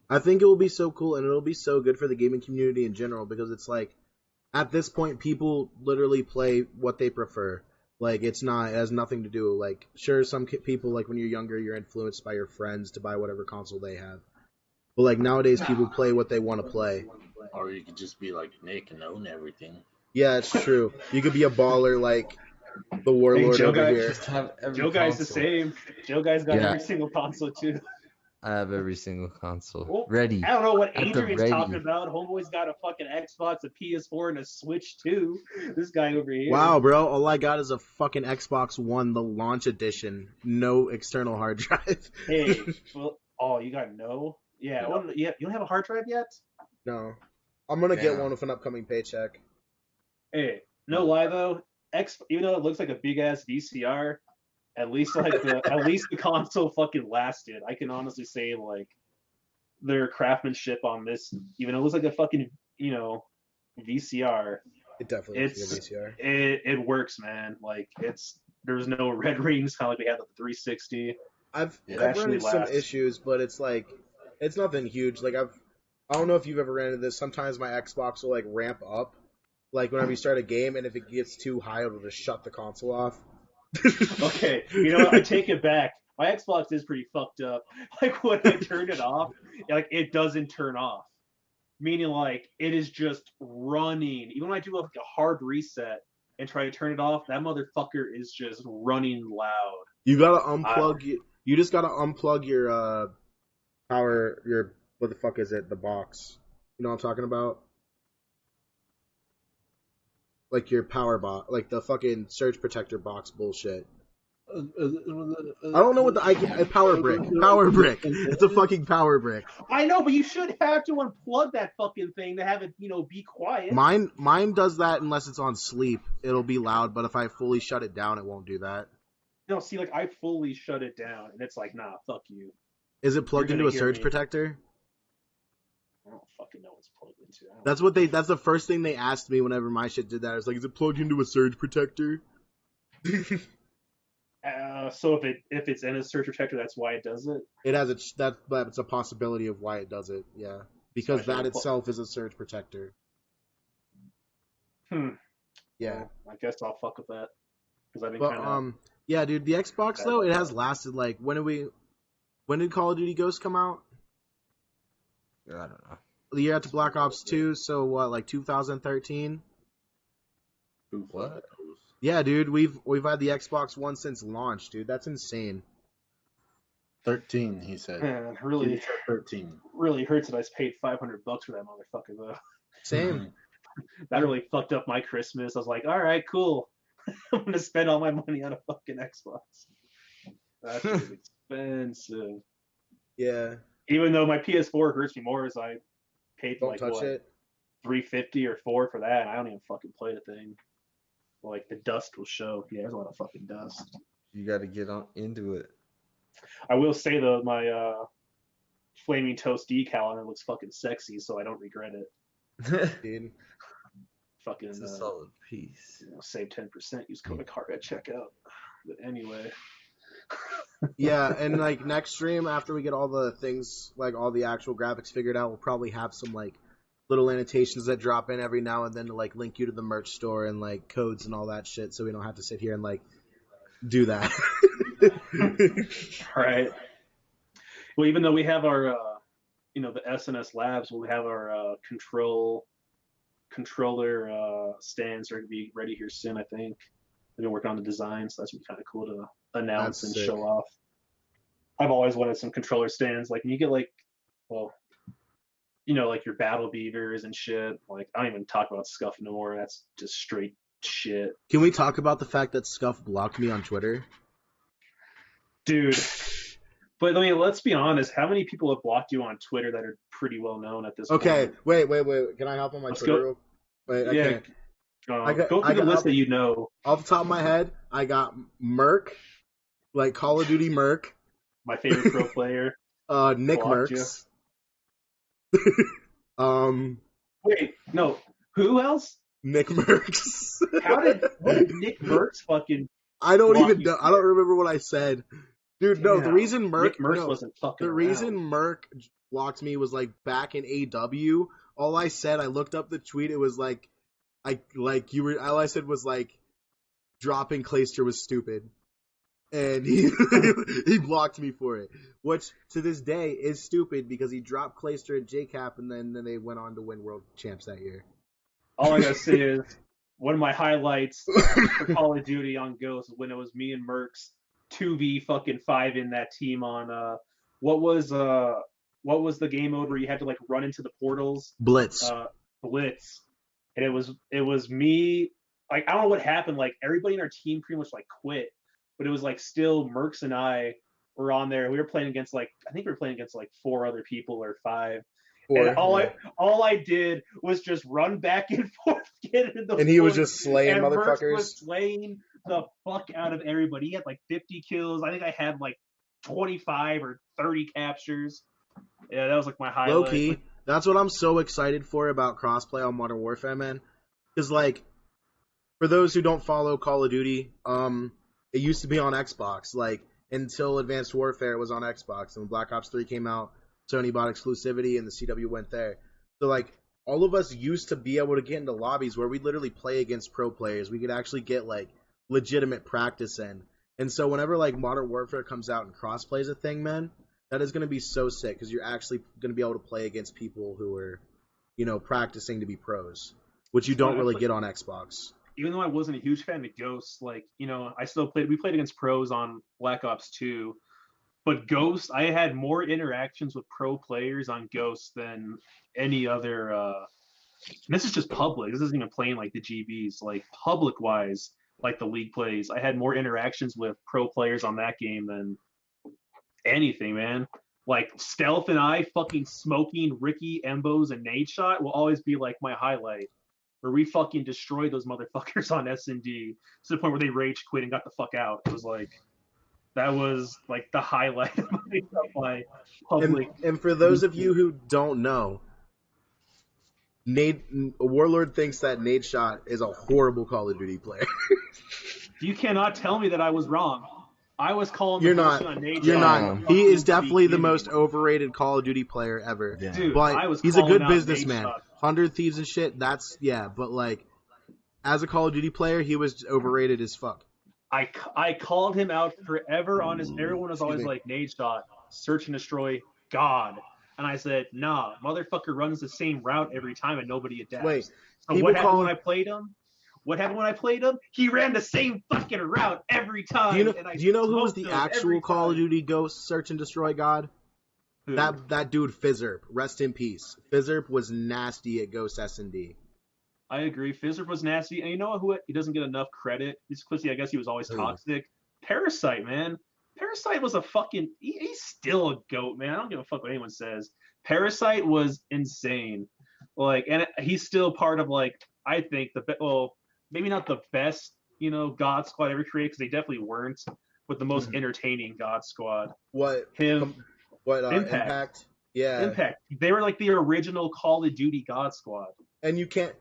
I think it will be so cool and it'll be so good for the gaming community in general because it's like at this point people literally play what they prefer. Like it has nothing to do like sure some people like when you're younger you're influenced by your friends to buy whatever console they have. But like nowadays people play what they want to play. or you could just be like Nick and own everything. Yeah, it's true. You could be a baller like the Warlord over JoeGuy, here. Just have every Joe Guy's the console. same. Joe Guy's got Yeah. every single console too. I have every single console. Well, Ready. I don't know what At the Adrian's ready. talking about. Homeboy's got a fucking Xbox, a PS4, and a Switch too. This guy over here. Wow, bro, all I got is a fucking Xbox One, the launch edition, no external hard drive. Hey, well, oh, you got no? Yeah, No. well, yeah. You don't have a hard drive yet? No. I'm gonna get Damn. one with an upcoming paycheck. Hey, no lie though. Even though it looks like a big ass VCR, at least the console fucking lasted. I can honestly say like their craftsmanship on this, even though it looks like a fucking VCR, It definitely looks like a VCR. it works, man. Like there's no red rings, kind of like we had with the 360. I've It run actually into some lasts. issues, but it's like it's nothing huge. Like I don't know if you've ever ran into this. Sometimes my Xbox will like ramp up, like whenever you start a game, and if it gets too high, it'll just shut the console off. Okay, you know what? I take it back. My Xbox is pretty fucked up. Like when I turn it off, like it doesn't turn off. Meaning like it is just running. Even when I do like a hard reset and try to turn it off, that motherfucker is just running loud. You gotta unplug. You just gotta unplug your power. Your what the fuck is it? The box. You know what I'm talking about? Like your power box, like the fucking surge protector box bullshit. I don't know what the power brick. Power brick. It's a fucking power brick. I know, but you should have to unplug that fucking thing to have it, be quiet. Mine does that unless it's on sleep. It'll be loud, but if I fully shut it down, it won't do that. No, see, like I fully shut it down, and it's like, nah, fuck you. Is it plugged You're into gonna a hear surge me. protector? I don't fucking know what's plugged into. I don't That's know. what they. That's the first thing they asked me whenever my shit did that. I was like, "Is it plugged into a surge protector?" So if it's in a surge protector, that's why it does it. It has that's a possibility of why it does it. Yeah, So because I should that have itself is a surge protector. Hmm. Yeah, Well, I guess I'll fuck with that because I've been but kind of yeah, dude, the Xbox bad though, about it has that. lasted like when did Call of Duty Ghosts come out? I don't know. The year after Black Ops 2, so what, like 2013? What? Yeah, dude, we've had the Xbox One since launch, dude. That's insane. 13, he said. Man, He really, said 13. really hurts that I paid $500 for that motherfucker though. Same. That really fucked up my Christmas. I was like, all right, cool. I'm gonna spend all my money on a fucking Xbox. That shit is expensive. Yeah. Even though my PS4 hurts me more, as I paid Don't like touch what it. $350 or $4 for that. And I don't even fucking play the thing. Like the dust will show. Yeah, there's a lot of fucking dust. You got to get on into it. I will say though, my flaming toast decal on it looks fucking sexy, so I don't regret it. Dude. Fucking It's a solid piece. save 10%. Use code AcaRa at checkout. But anyway. Yeah, and like next stream after we get all the things, like all the actual graphics figured out, we'll probably have some like little annotations that drop in every now and then to like link you to the merch store and like codes and all that shit, so we don't have to sit here and like do that. Right. Well, even though we have our, the SNS labs, we'll have our controller stands are going to be ready here soon. I think they've been working on the design, so that's gonna be kind of cool to announce That's and sick. show off. I've always wanted some controller stands. Like, when you get like, well, like your Battle Beavers and shit. Like, I don't even talk about Scuff no more. That's just straight shit. Can we talk about the fact that Scuff blocked me on Twitter? Dude. But I mean, let's be honest. How many people have blocked you on Twitter that are pretty well known at this Okay, point? wait. Can I hop on my Let's Twitter? go. Wait, Yeah. I can't. Go through the list that you know. Off the top of my head, I got Merc, like Call of Duty Merc. My favorite pro player. Nick blocked Mercs. Wait, no. Who else? Nick Mercs. What did Nick Merckx fucking I don't block even you know. I for? don't remember what I said. Dude, no, the Damn. reason Nick Merckx wasn't fucking the around. reason Merc blocked me was like back in AW. All I said, I looked up the tweet, it was like all I said was like dropping Clayster was stupid. And he he blocked me for it, which to this day is stupid because he dropped Clayster at JCap and then they went on to win world champs that year. All I gotta say is one of my highlights for Call of Duty on Ghost when it was me and Merckx 2v5 in that team on what was the game mode where you had to like run into the portals? Blitz. Blitz. And it was me, like, I don't know what happened, like everybody in our team pretty much like quit, but it was like still Merckx and I were on there. We were playing against like, I think we were playing against like 4 other people or 5. And all I did was just run back and forth, get into the and he was point, just slaying and motherfuckers. Merckx was slaying the fuck out of everybody. He had like 50 kills. I think I had like 25 or 30 captures. Yeah, that was like my highlight. Low key, that's what I'm so excited for about crossplay on Modern Warfare, man. Because like, for those who don't follow Call of Duty, it used to be on Xbox. Like, until Advanced Warfare was on Xbox, and when Black Ops 3 came out, Sony bought exclusivity, and the CW went there. So like, all of us used to be able to get into lobbies where we'd literally play against pro players. We could actually get like legitimate practice in. And so whenever like Modern Warfare comes out and crossplay is a thing, man, that is going to be so sick because you're actually going to be able to play against people who are, practicing to be pros, which you don't really get on Xbox. Even though I wasn't a huge fan of Ghost, like, I still played. We played against pros on Black Ops 2, but Ghost, I had more interactions with pro players on Ghost than any other. This is just public. This isn't even playing like the GBs. Like, public wise, like the league plays, I had more interactions with pro players on that game than anything, man. Like, Stealth and I fucking smoking Ricky, Embos, and Nade Shot will always be like my highlight. Where we fucking destroyed those motherfuckers on S&D to the point where they rage quit and got the fuck out. It was like, That was like the highlight of my public. And for those of you who don't know, Warlord thinks that Nate Shot is a horrible Call of Duty player. You cannot tell me that I was wrong. I was calling You're the not. bullshit on Nate You're Shot not. from He is the definitely the beginning. most overrated Call of Duty player ever. Yeah. Dude, I But was he's a calling good out Nate businessman. Shot. 100 Thieves and shit, that's, yeah. But, like, as a Call of Duty player, he was overrated as fuck. I called him out forever on his. Everyone was always like, Nate Shot, search and destroy, God. And I said, nah, motherfucker runs the same route every time and nobody adapts. Wait, so people what happened call- when I played him? What happened when I played him? He ran the same fucking route every time. Do you know who was smoked the him actual every Call of time. Duty Ghost Search and Destroy God? Who? That dude Fizzerp. Rest in peace. Fizzerp was nasty at Ghost S&D. I agree. Fizzerp was nasty, and you know who? He doesn't get enough credit. He's pussy. I guess he was always Who? toxic. Parasite, man. Parasite was a fucking. He's still a goat, man. I don't give a fuck what anyone says. Parasite was insane. Like, and he's still part of like I think maybe not the best, God Squad ever created because they definitely weren't, but the most entertaining God Squad. What? Him, Impact? Yeah. Impact. They were like the original Call of Duty God Squad. And you can't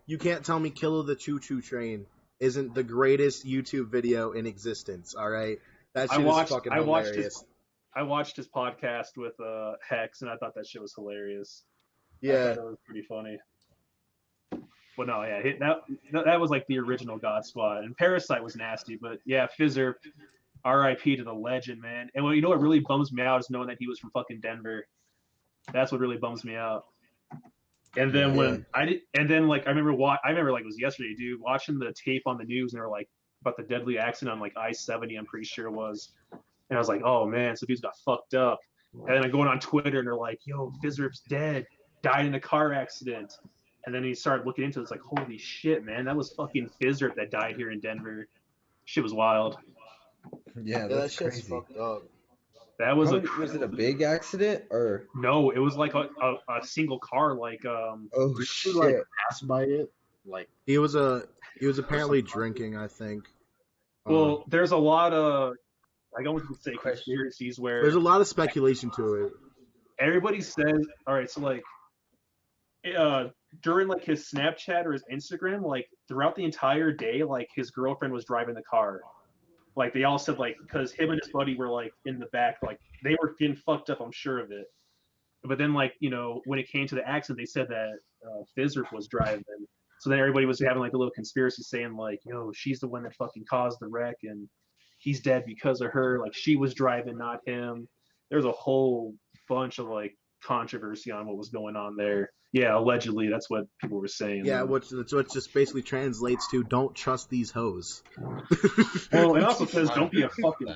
tell me Kill of the Choo Choo Train isn't the greatest YouTube video in existence, all right? That shit is fucking hilarious. I watched his podcast with Hex, and I thought that shit was hilarious. Yeah. That was pretty funny. Well, no, yeah, that was like the original God Squad, and Parasite was nasty, but yeah, Fizzer, R.I.P. to the legend, man. And you know what really bums me out is knowing that he was from fucking Denver. That's what really bums me out. And then I remember like it was yesterday, dude, watching the tape on the news, and they were like about the deadly accident on like I-70, I'm pretty sure it was. And I was like, oh man, so dudes got fucked up. And then I'm going on Twitter, and they're like, yo, Fizzerp's dead, died in a car accident. And then he started looking into it. It's like, holy shit, man, that was fucking Fizzerp that died here in Denver. Shit was wild. Yeah, that that's shit's crazy. fucked up. That was Was it a big accident or? No, it was like a single car, like Oh Did shit! you like pass by it? Like He was apparently drinking, I think. Well, there's a lot of, I don't want to say conspiracies where There's a lot of speculation to it. everybody says, all right, so like during like his Snapchat or his Instagram, like throughout the entire day, like his girlfriend was driving the car. Like they all said, like, because him and his buddy were like in the back, like they were getting fucked up, I'm sure of it. But then, like, when it came to the accident, they said that Fizzerp was driving. So then everybody was having like a little conspiracy saying like, yo, she's the one that fucking caused the wreck and he's dead because of her. Like she was driving, not him. There's a whole bunch of like controversy on what was going on there. Yeah, allegedly, that's what people were saying. Yeah, which just basically translates to don't trust these hoes. Well, it also says don't be a fucking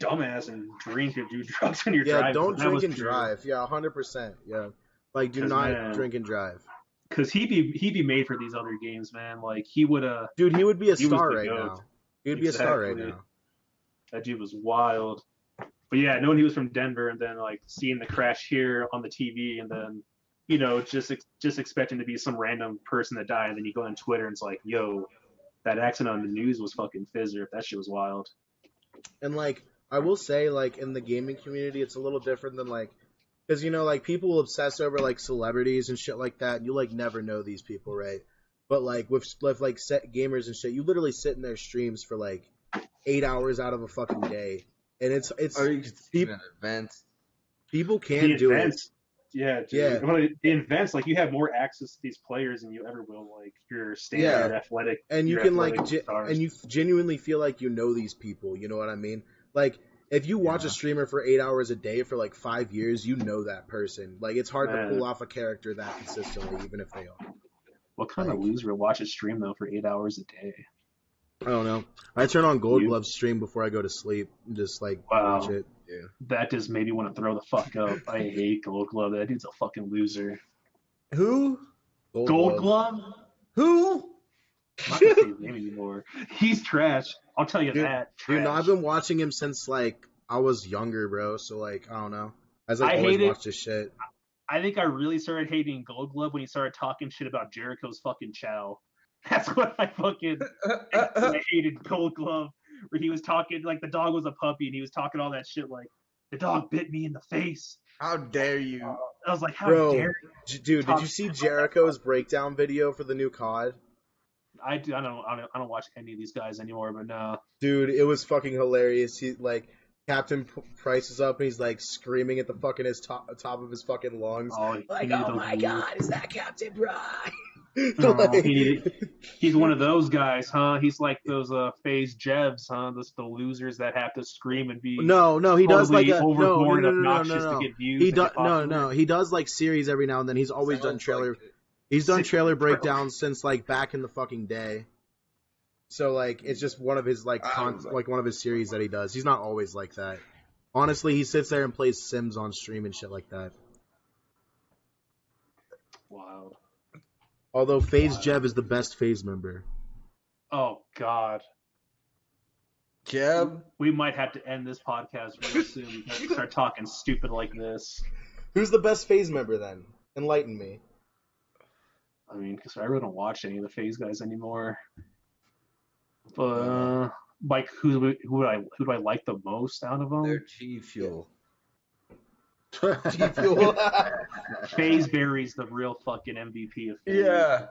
dumbass and drink or do drugs when you're driving. Yeah, don't That drink was and true. drive. Yeah, 100%. Yeah, like do not drink and drive. Because he'd be made for these other games, man. Like he would Dude, he would be a he was star the right goat. now. He would be a star right now. That dude was wild. But yeah, knowing he was from Denver and then like seeing the crash here on the TV and then just expecting to be some random person that died, and then you go on Twitter and it's like, yo, that accident on the news was fucking Fizzer. That shit was wild. And like I will say, like in the gaming community, it's a little different than like, because like people will obsess over like celebrities and shit like that. And you like never know these people, right? But like with like set gamers and shit, you literally sit in their streams for like 8 hours out of a fucking day, and it's Or you could see an event. People can do it. Yeah, dude. Yeah. Well, the events, like you have more access to these players than you ever will, like your standard athletic. And you your can like, athletic stars. and you genuinely feel like you know these people. You know what I mean? Like if you watch a streamer for 8 hours a day for like 5 years, you know that person. Like it's hard to pull off a character that consistently, even if they are. What kind of loser would watch a stream though for 8 hours a day? I don't know. I turn on Gold Glove's stream before I go to sleep and just like watch it. Yeah. That just made me want to throw the fuck up. I hate Gold Glove. That dude's a fucking loser. Who? Gold Glove? Who? I'm not gonna say his name anymore. He's trash. I'll tell you that. Dude, no, Trash. I've been watching him since like I was younger, bro. So like I don't know. I always watched his shit. I think I really started hating Gold Glove when he started talking shit about Jericho's fucking chow. That's what I fucking I hated Gold Glove. where he was talking like the dog was a puppy and he was talking all that shit like the dog bit me in the face. How dare you? I was like, how Bro, dare dude, did you see Jericho's breakdown video for the new COD? I don't watch any of these guys anymore, but no. Dude, it was fucking hilarious. He like Captain Price is up and he's like screaming at the fucking top of his fucking lungs. Like, oh my god, is that Captain Price? Like, he's one of those guys, huh? He's like those FaZe Jevs, huh? The losers that have to scream and be no, he does like a overboard obnoxious to get views. He does he does like series every now and then. He's always done trailer. He's done trailer breakdowns since like back in the fucking day. So like it's just one of his like one of his series that he does. He's not always like that. Honestly, he sits there and plays Sims on stream and shit like that. Wow. Although FaZe Jev is the best FaZe member. Oh God. Jeb? We might have to end this podcast real soon because we start talking stupid like this. Who's the best FaZe member then? Enlighten me. I mean, because I really don't watch any of the FaZe guys anymore. But like, who do I like the most out of them? They're G Fuel. G Fuel. FaZe Berry's the real fucking MVP of FaZe. Yeah.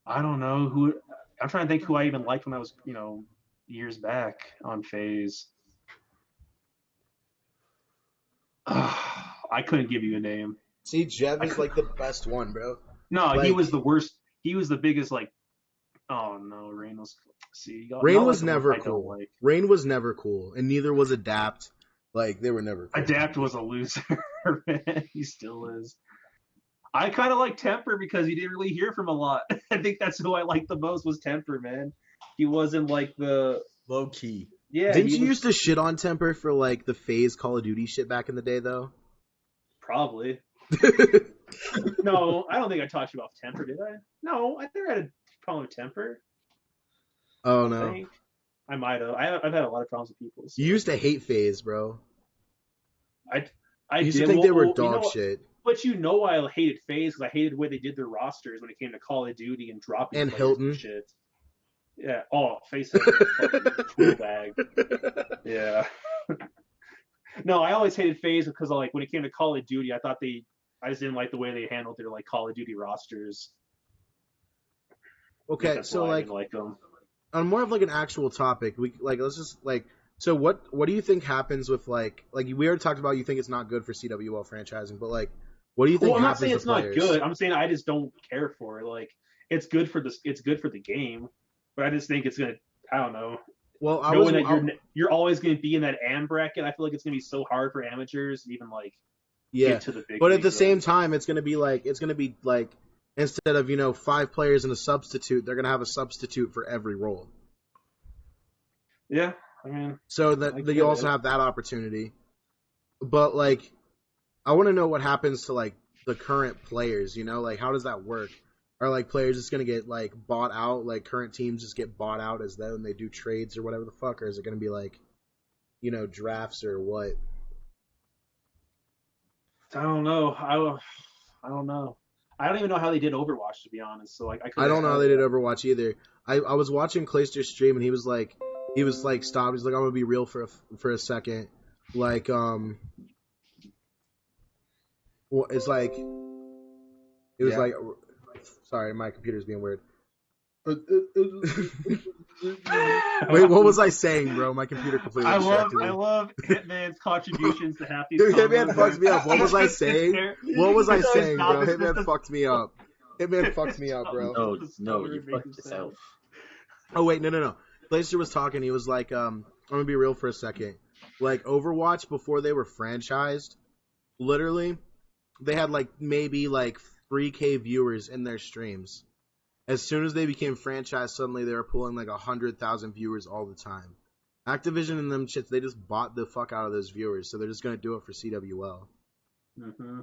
I don't know who. I'm trying to think who I even liked when I was, years back on FaZe. I couldn't give you a name. See, Jev is like the best one, bro. No, like, he was the worst. He was the biggest, like. Oh no, Rain was. See, Rain was never cool. Rain was never cool, and neither was Adapt. Like they were never cool. Adapt was a loser, man. He still is. I kind of like Temper because he didn't really hear from a lot. I think that's who I liked the most was Temper, man. He wasn't like the low key. Yeah. Didn't you used to shit on Temper for like the FaZe Call of Duty shit back in the day, though? Probably. No, I don't think I talked about Temper, did I? No, I never had a problem with Temper. Oh no. I might have. I've had a lot of problems with people. So. You used to hate FaZe, bro. I used to think they were dog shit. But I hated FaZe because I hated the way they did their rosters when it came to Call of Duty and dropping and Hilton and shit. Yeah. Oh, FaZe had a fucking tool bag. Yeah. No, I always hated FaZe because like when it came to Call of Duty, I just didn't like the way they handled their like Call of Duty rosters. Okay, so like them. On more of like an actual topic, let's just like. So what do you think happens with like we already talked about? You think it's not good for CWL franchising, but like, what do you think? Well, I'm not happens saying it's not players? good. I'm saying I just don't care for it. Like, it's good for the game, but I just think it's gonna. I don't know. Well, you're always gonna be in that AM bracket. I feel like it's gonna be so hard for amateurs to even like get to the big. But at the same time, it's gonna be like instead of 5 players and a substitute, they're gonna have a substitute for every role. Yeah. I mean, so that you also have that opportunity, but like, I want to know what happens to like the current players. Like how does that work? Are like players just gonna get like bought out? Like current teams just get bought out as though they do trades or whatever the fuck, or is it gonna be like, drafts or what? I don't know. I don't know. I don't even know how they did Overwatch, to be honest. So like, I don't know how they did Overwatch either. I was watching Clayster's stream and he was like stop. He's like, I'm gonna be real for a second. Like it's like it was like. Sorry, my computer's being weird. Wait, what was I saying, bro? My computer completely distracted me. I love Hitman's contributions to half these. Hitman fucked me up. What was I saying? What was I saying, bro? Hitman fucked me up. Hitman fucked me up, bro. No, you fucked yourself. Oh wait, no. Glacier was talking. He was like, I'm gonna be real for a second. Like Overwatch, before they were franchised, literally, they had like maybe like 3K viewers in their streams. As soon as they became franchised, suddenly they were pulling like 100,000 viewers all the time. Activision and them shits, they just bought the fuck out of those viewers, so they're just gonna do it for CWL. Mm-hmm.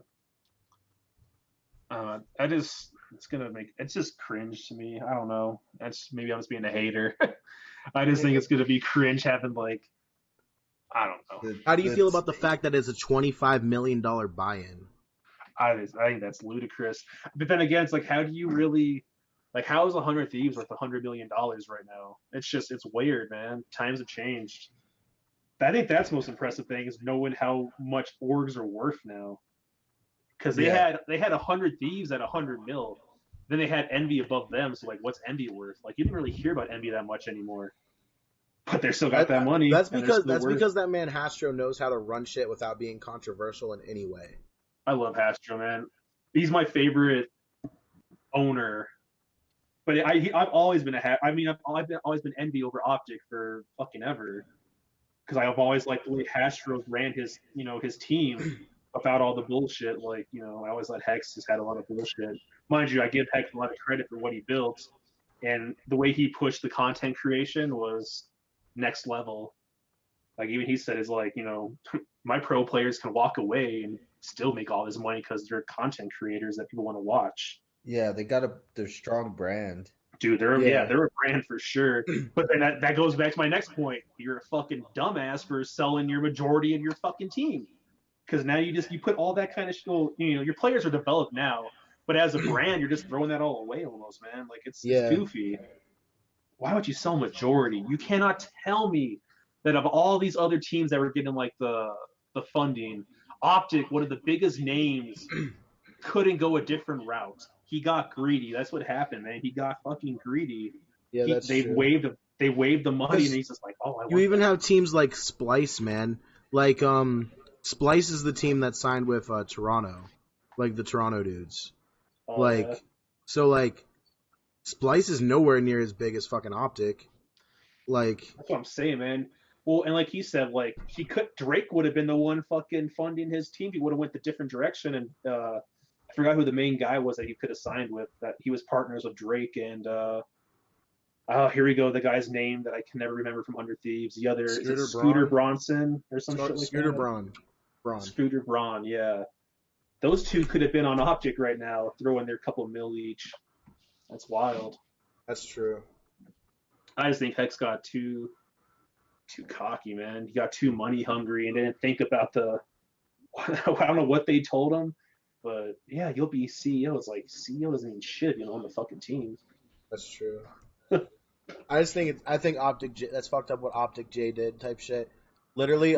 It's just cringe to me. I don't know. Maybe I'm just being a hater. I just think it's gonna be cringe having like, I don't know. How do you feel about the fact that it's a $25 million buy-in? I think that's ludicrous. But then again, it's like, how do you really Like, how is 100 Thieves worth $100 million right now? It's weird, man. Times have changed. I think that's the most impressive thing is knowing how much orgs are worth now. Because they had 100 Thieves at 100 mil. Then they had Envy above them. So like, what's Envy worth? Like, you didn't really hear about Envy that much anymore. But they still got that money. That's because that man Hastro knows how to run shit without being controversial in any way. I love Hastro, man. He's my favorite owner. But I've always been I've always been Envy over Optic for fucking ever. Because I've always liked the way Hastro ran his team without all the bullshit. Like, I always let Hex just had a lot of bullshit. Mind you, I give Hex a lot of credit for what he built, and the way he pushed the content creation was next level. Like, even he said is like, my pro players can walk away and still make all this money because they're content creators that people want to watch. Yeah, they got their strong brand. Dude, they're a brand for sure. But then that goes back to my next point. You're a fucking dumbass for selling your majority of your fucking team. Because now you put all that kind of shit. Your players are developed now, but as a brand, you're just throwing that all away almost, man. Like, it's goofy. Why would you sell majority? You cannot tell me that of all these other teams that were getting like the funding, Optic, one of the biggest names, couldn't go a different route. He got greedy. That's what happened, man. He got fucking greedy. Yeah, that's true. They waived the money, and he's just like, oh, you even have teams like Splice, man. Like, Splice is the team that signed with Toronto, like the Toronto dudes. Splice is nowhere near as big as fucking Optic. Like, that's what I'm saying, man. Well, and like he said, like Drake would have been the one fucking funding his team. He would have went the different direction, and I forgot who the main guy was that he could have signed with. That he was partners with Drake and here we go, the guy's name that I can never remember from Under Thieves. The other Scooter Bronson or some shit like Scooter that. Braun. Scooter Braun, yeah. Those two could have been on Optic right now, throwing their couple mil each. That's wild. That's true. I just think Hex got too cocky, man. He got too money hungry and didn't think about I don't know what they told him, but yeah, you'll be CEO. It's like, CEO doesn't mean shit if you don't own the fucking team. That's true. I think Optic J, that's fucked up what Optic J did type shit. Literally,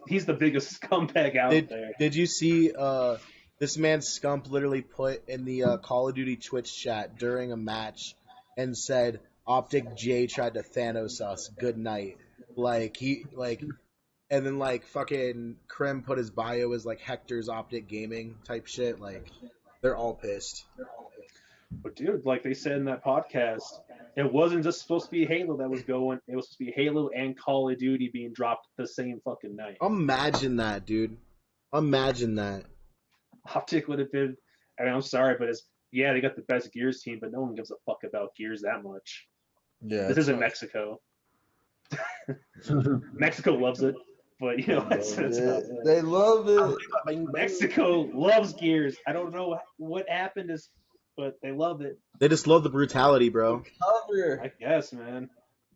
he's the biggest scumbag out there. Did you see this man Scump literally put in the Call of Duty Twitch chat during a match and said Optic J tried to Thanos us. Good night. And then like fucking Krim put his bio as like Hector's Optic Gaming type shit. Like, they're all pissed. But dude, like they said in that podcast, it wasn't just supposed to be Halo that was going. It was supposed to be Halo and Call of Duty being dropped the same fucking night. Imagine that, dude. Imagine that. Optic would have been. I mean, I'm sorry, but they got the best Gears team, but no one gives a fuck about Gears that much. Yeah, this isn't Mexico. Mexico loves it, but that's they love it. Mexico loves Gears. I don't know what happened, but they love it. They just love the brutality, bro. The cover, I guess, man.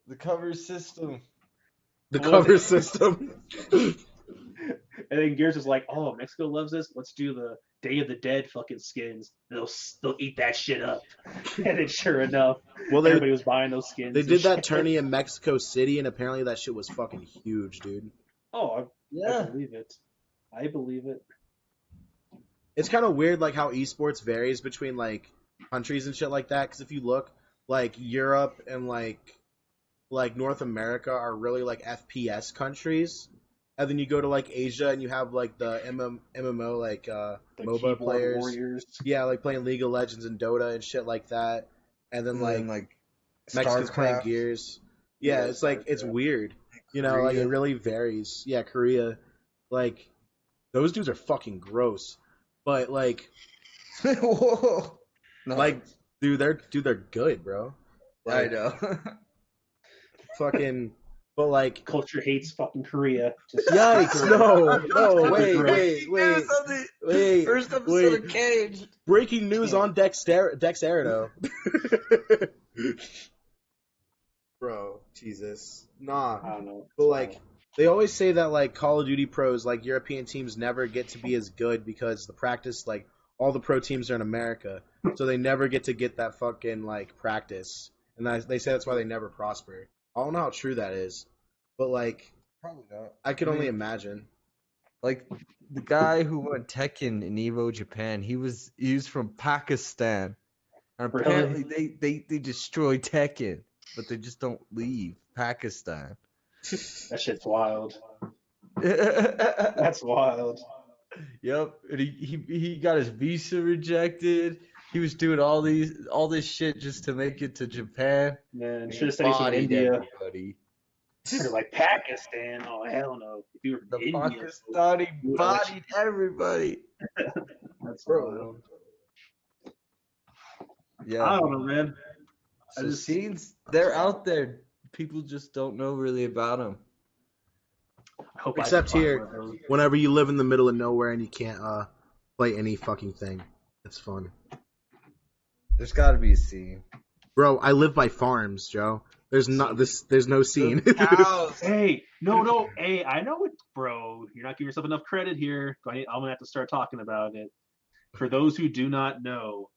The cover system. And then Gears is like, oh, Mexico loves this. Let's do the Day of the Dead fucking skins. They'll eat that shit up. And then sure enough, everybody was buying those skins. They did that tourney in Mexico City, and apparently that shit was fucking huge, dude. Oh, I believe it. I believe it. It's kind of weird, like, how esports varies between, like, countries and shit like that. Because if you look, like, Europe and, like North America are really, like, FPS countries. And then you go to, like, Asia and you have, like, the MMO, like, MOBA players. Warriors. Yeah, like, playing League of Legends and Dota and shit like that. And then, like Mexicans playing Gears. Yeah, it's, like, it's weird. Korea. Like, it really varies. Yeah, Korea. Like, those dudes are fucking gross. But, like... Whoa. No. Like, dude, they're good, bro. Like, I know. Fucking... But, like... Culture hates fucking Korea. Yikes, no, wait. First episode of Cage. Breaking news on Dexerito. Bro, Jesus. Nah. I don't know. But, like, they always say that, like, Call of Duty pros, like, European teams never get to be as good because the practice, like, all the pro teams are in America, so they never get that fucking like practice, and they say that's why they never prosper. I don't know how true that is, but like Probably not. I could only imagine. Like the guy who won Tekken in Evo Japan, he was from Pakistan. And Really? apparently they destroy Tekken, but they just don't leave Pakistan. That shit's wild. Yep. That's wild. And he got his visa rejected. He was doing all this shit just to make it to Japan. Man, And should have said he's from bodied India. everybody. You're like Pakistan. Oh hell no! If you were The from India, Pakistani you would've let bodied everybody. that's Bro. wild. Yeah. I don't know, man. So scenes, they're out there. People just don't know really about them. I hope Except I can find here, one of those. whenever you live in the middle of nowhere and you can't play any fucking thing, it's fun. There's got to be a scene. Bro, I live by farms, Joe. There's no scene. Cows. Hey, no. Hey, I know it, bro. You're not giving yourself enough credit here. I'm gonna have to start talking about it. For those who do not know,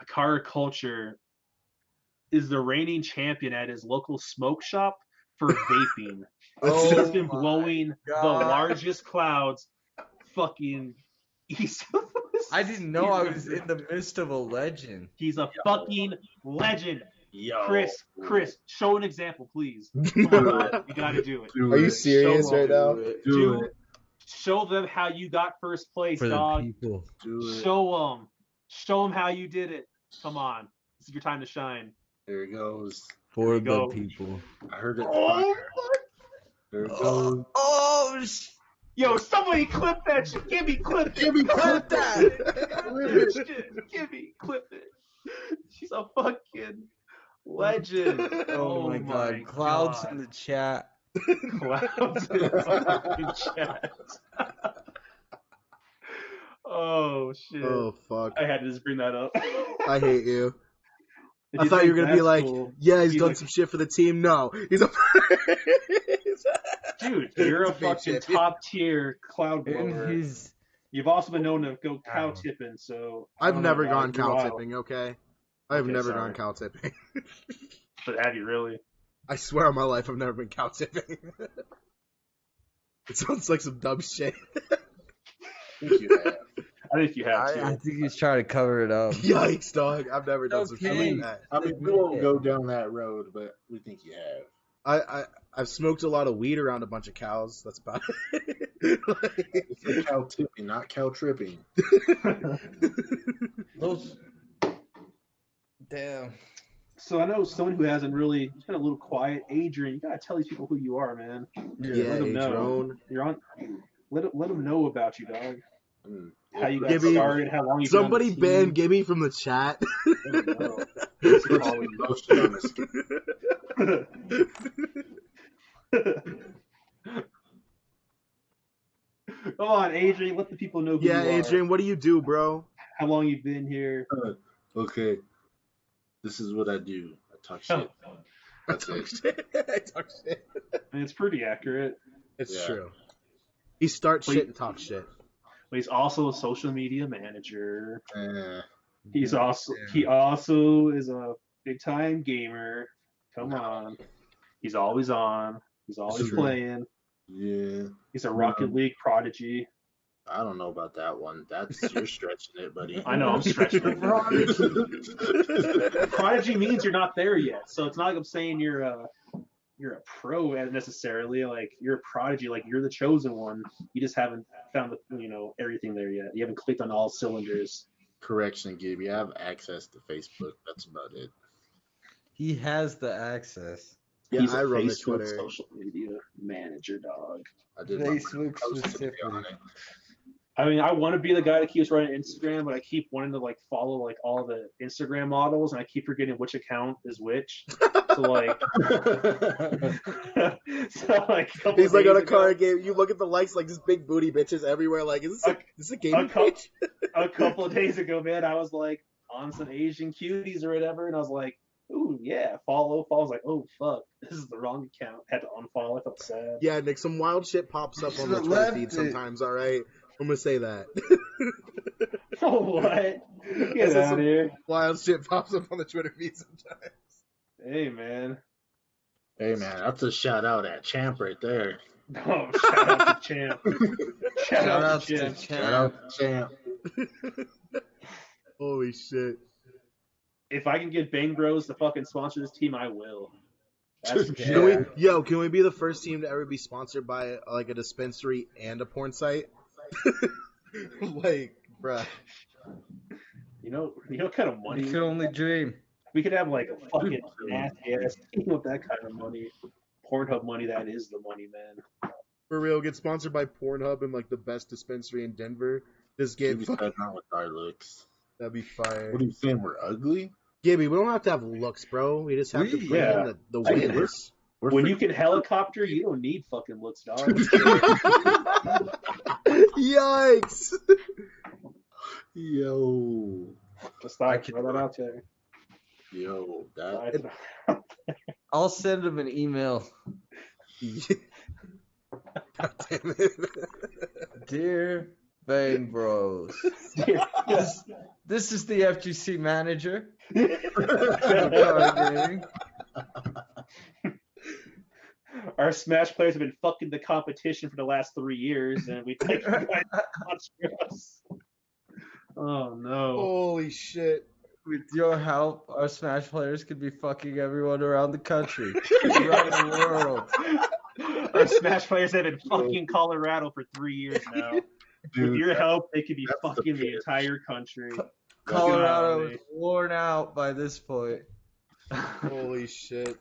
AcaRa Culture is the reigning champion at his local smoke shop for vaping. Oh He's been my blowing the God. largest clouds fucking east of us. I didn't know I was in the midst of a legend. He's a fucking legend. Yo, Chris, show an example, please. Come on, dog. You gotta do it. Are you serious Show right now? Dude, show them how you got first place, For dog. the people. Show them how you did it. Come on, this is your time to shine. There it goes. For you the go. people. I heard it. Oh, There it goes. yo, somebody clip that shit. Give me clip it. Clip Clip it. She's a fucking legend. Oh my god. Clouds in the chat. Clouds in the fucking chat. Oh shit. Oh fuck. I had to just bring that up. I hate you. If I thought you were think gonna be that's like, cool, yeah, he's done like, some shit for the team. No, he's a. dude, you're a He's a big fucking champion. top tier cloud And blower. his You've also been known to go cow tipping, so I I've don't know, never dog. gone You're cow wild. tipping. Okay, I've Okay, never sorry. gone cow tipping. But have you really? I swear on my life, I've never been cow tipping. It sounds like some dumb shit. I think you have. I think you have to. I think he's trying to cover it up. Yikes, dog! I've never done some shit Okay. like that. I mean, we won't go down that road, but we think you have. I've smoked a lot of weed around a bunch of cows. That's about it. It's cow tipping, not cow tripping. Those... Damn. So I know someone who hasn't really been a little quiet. Adrian, you gotta tell these people who you are, man. Yeah, let them know. Adrian. You're on. Let them know about you, dog. How you got Gibby, started? How long you Somebody been on the ban team. Gibby from the chat. I don't know. What's it called? Posted on this. Come on, Adrian. Let the people know who Yeah, you are. Adrian, what do you do, bro? How long you've been here? Okay, this is what I do. I talk shit. That's it. I talk shit. And it's pretty accurate. It's Yeah. true. He starts Wait. shit and talks shit. But he's also a social media manager. Eh, He also is a big time gamer. Come on. He's always on. He's always True. playing. yeah, He's a Rocket League prodigy. I don't know about that one. You're stretching it, buddy. I know I'm stretching it. Prodigy means you're not there yet. So it's not like I'm saying you're a pro necessarily. Like you're a prodigy. Like you're the chosen one. You just haven't found everything there yet. You haven't clicked on all cylinders. Correction, Gibby. I have access to Facebook. That's about it. He has the access. Yeah, He's I a run the Facebook Twitter. social media manager, dog. I did Facebook I was specifically. on it. I mean, I want to be the guy that keeps running Instagram, but I keep wanting to like follow like all the Instagram models, and I keep forgetting which account is which. So like, He's like on a car game. You look at the likes, like just big booty bitches everywhere. Like, is this a gaming page? A couple of days ago, man, I was like on some Asian cuties or whatever, and I was like, ooh, yeah, follow. I was like, oh fuck, this is the wrong account. Had to unfollow. I felt sad. Yeah, Nick, some wild shit pops up on the Twitter feed sometimes. All right, I'm gonna say that. Oh, what? Get That's out some of here. wild shit pops up on the Twitter feed sometimes. Hey, man. Hey man, that's a shout out at Champ right there. Oh, shout out to Champ. Shout out to Champ. Shout out to Champ. Holy shit. If I can get Bang Bros to fucking sponsor this team, I will. That's for Yeah. sure. Can we be the first team to ever be sponsored by like a dispensary and a porn site? Like, bruh. You know what kind of money You can only dream. we could have? Like a fucking nasty ass team with that kind of money. Pornhub money, that is the money, man. For real, get sponsored by Pornhub and like the best dispensary in Denver. Just get Gibby said not with our looks. that'd be fire. What are you saying? We're ugly? Gibby, we don't have to have looks, bro. We just have to bring Yeah. in the I get wins. We're When freaking- you can helicopter, you don't need fucking looks, dog. Yikes! Yo. Just thought I'd throw that out there. Yo, that I'll send him an email. God damn it. Dear Bang Bros, this is the FGC manager. Our Smash players have been fucking the competition for the last 3 years, and we think you guys sponsor us. Oh no! Holy shit. With your help, our Smash players could be fucking everyone around the country, around the world. Our Smash players have been fucking Colorado for 3 years now. dude, With your help, they could be that's the fucking the pitch. entire country. Colorado God, is worn out by this point. Holy shit.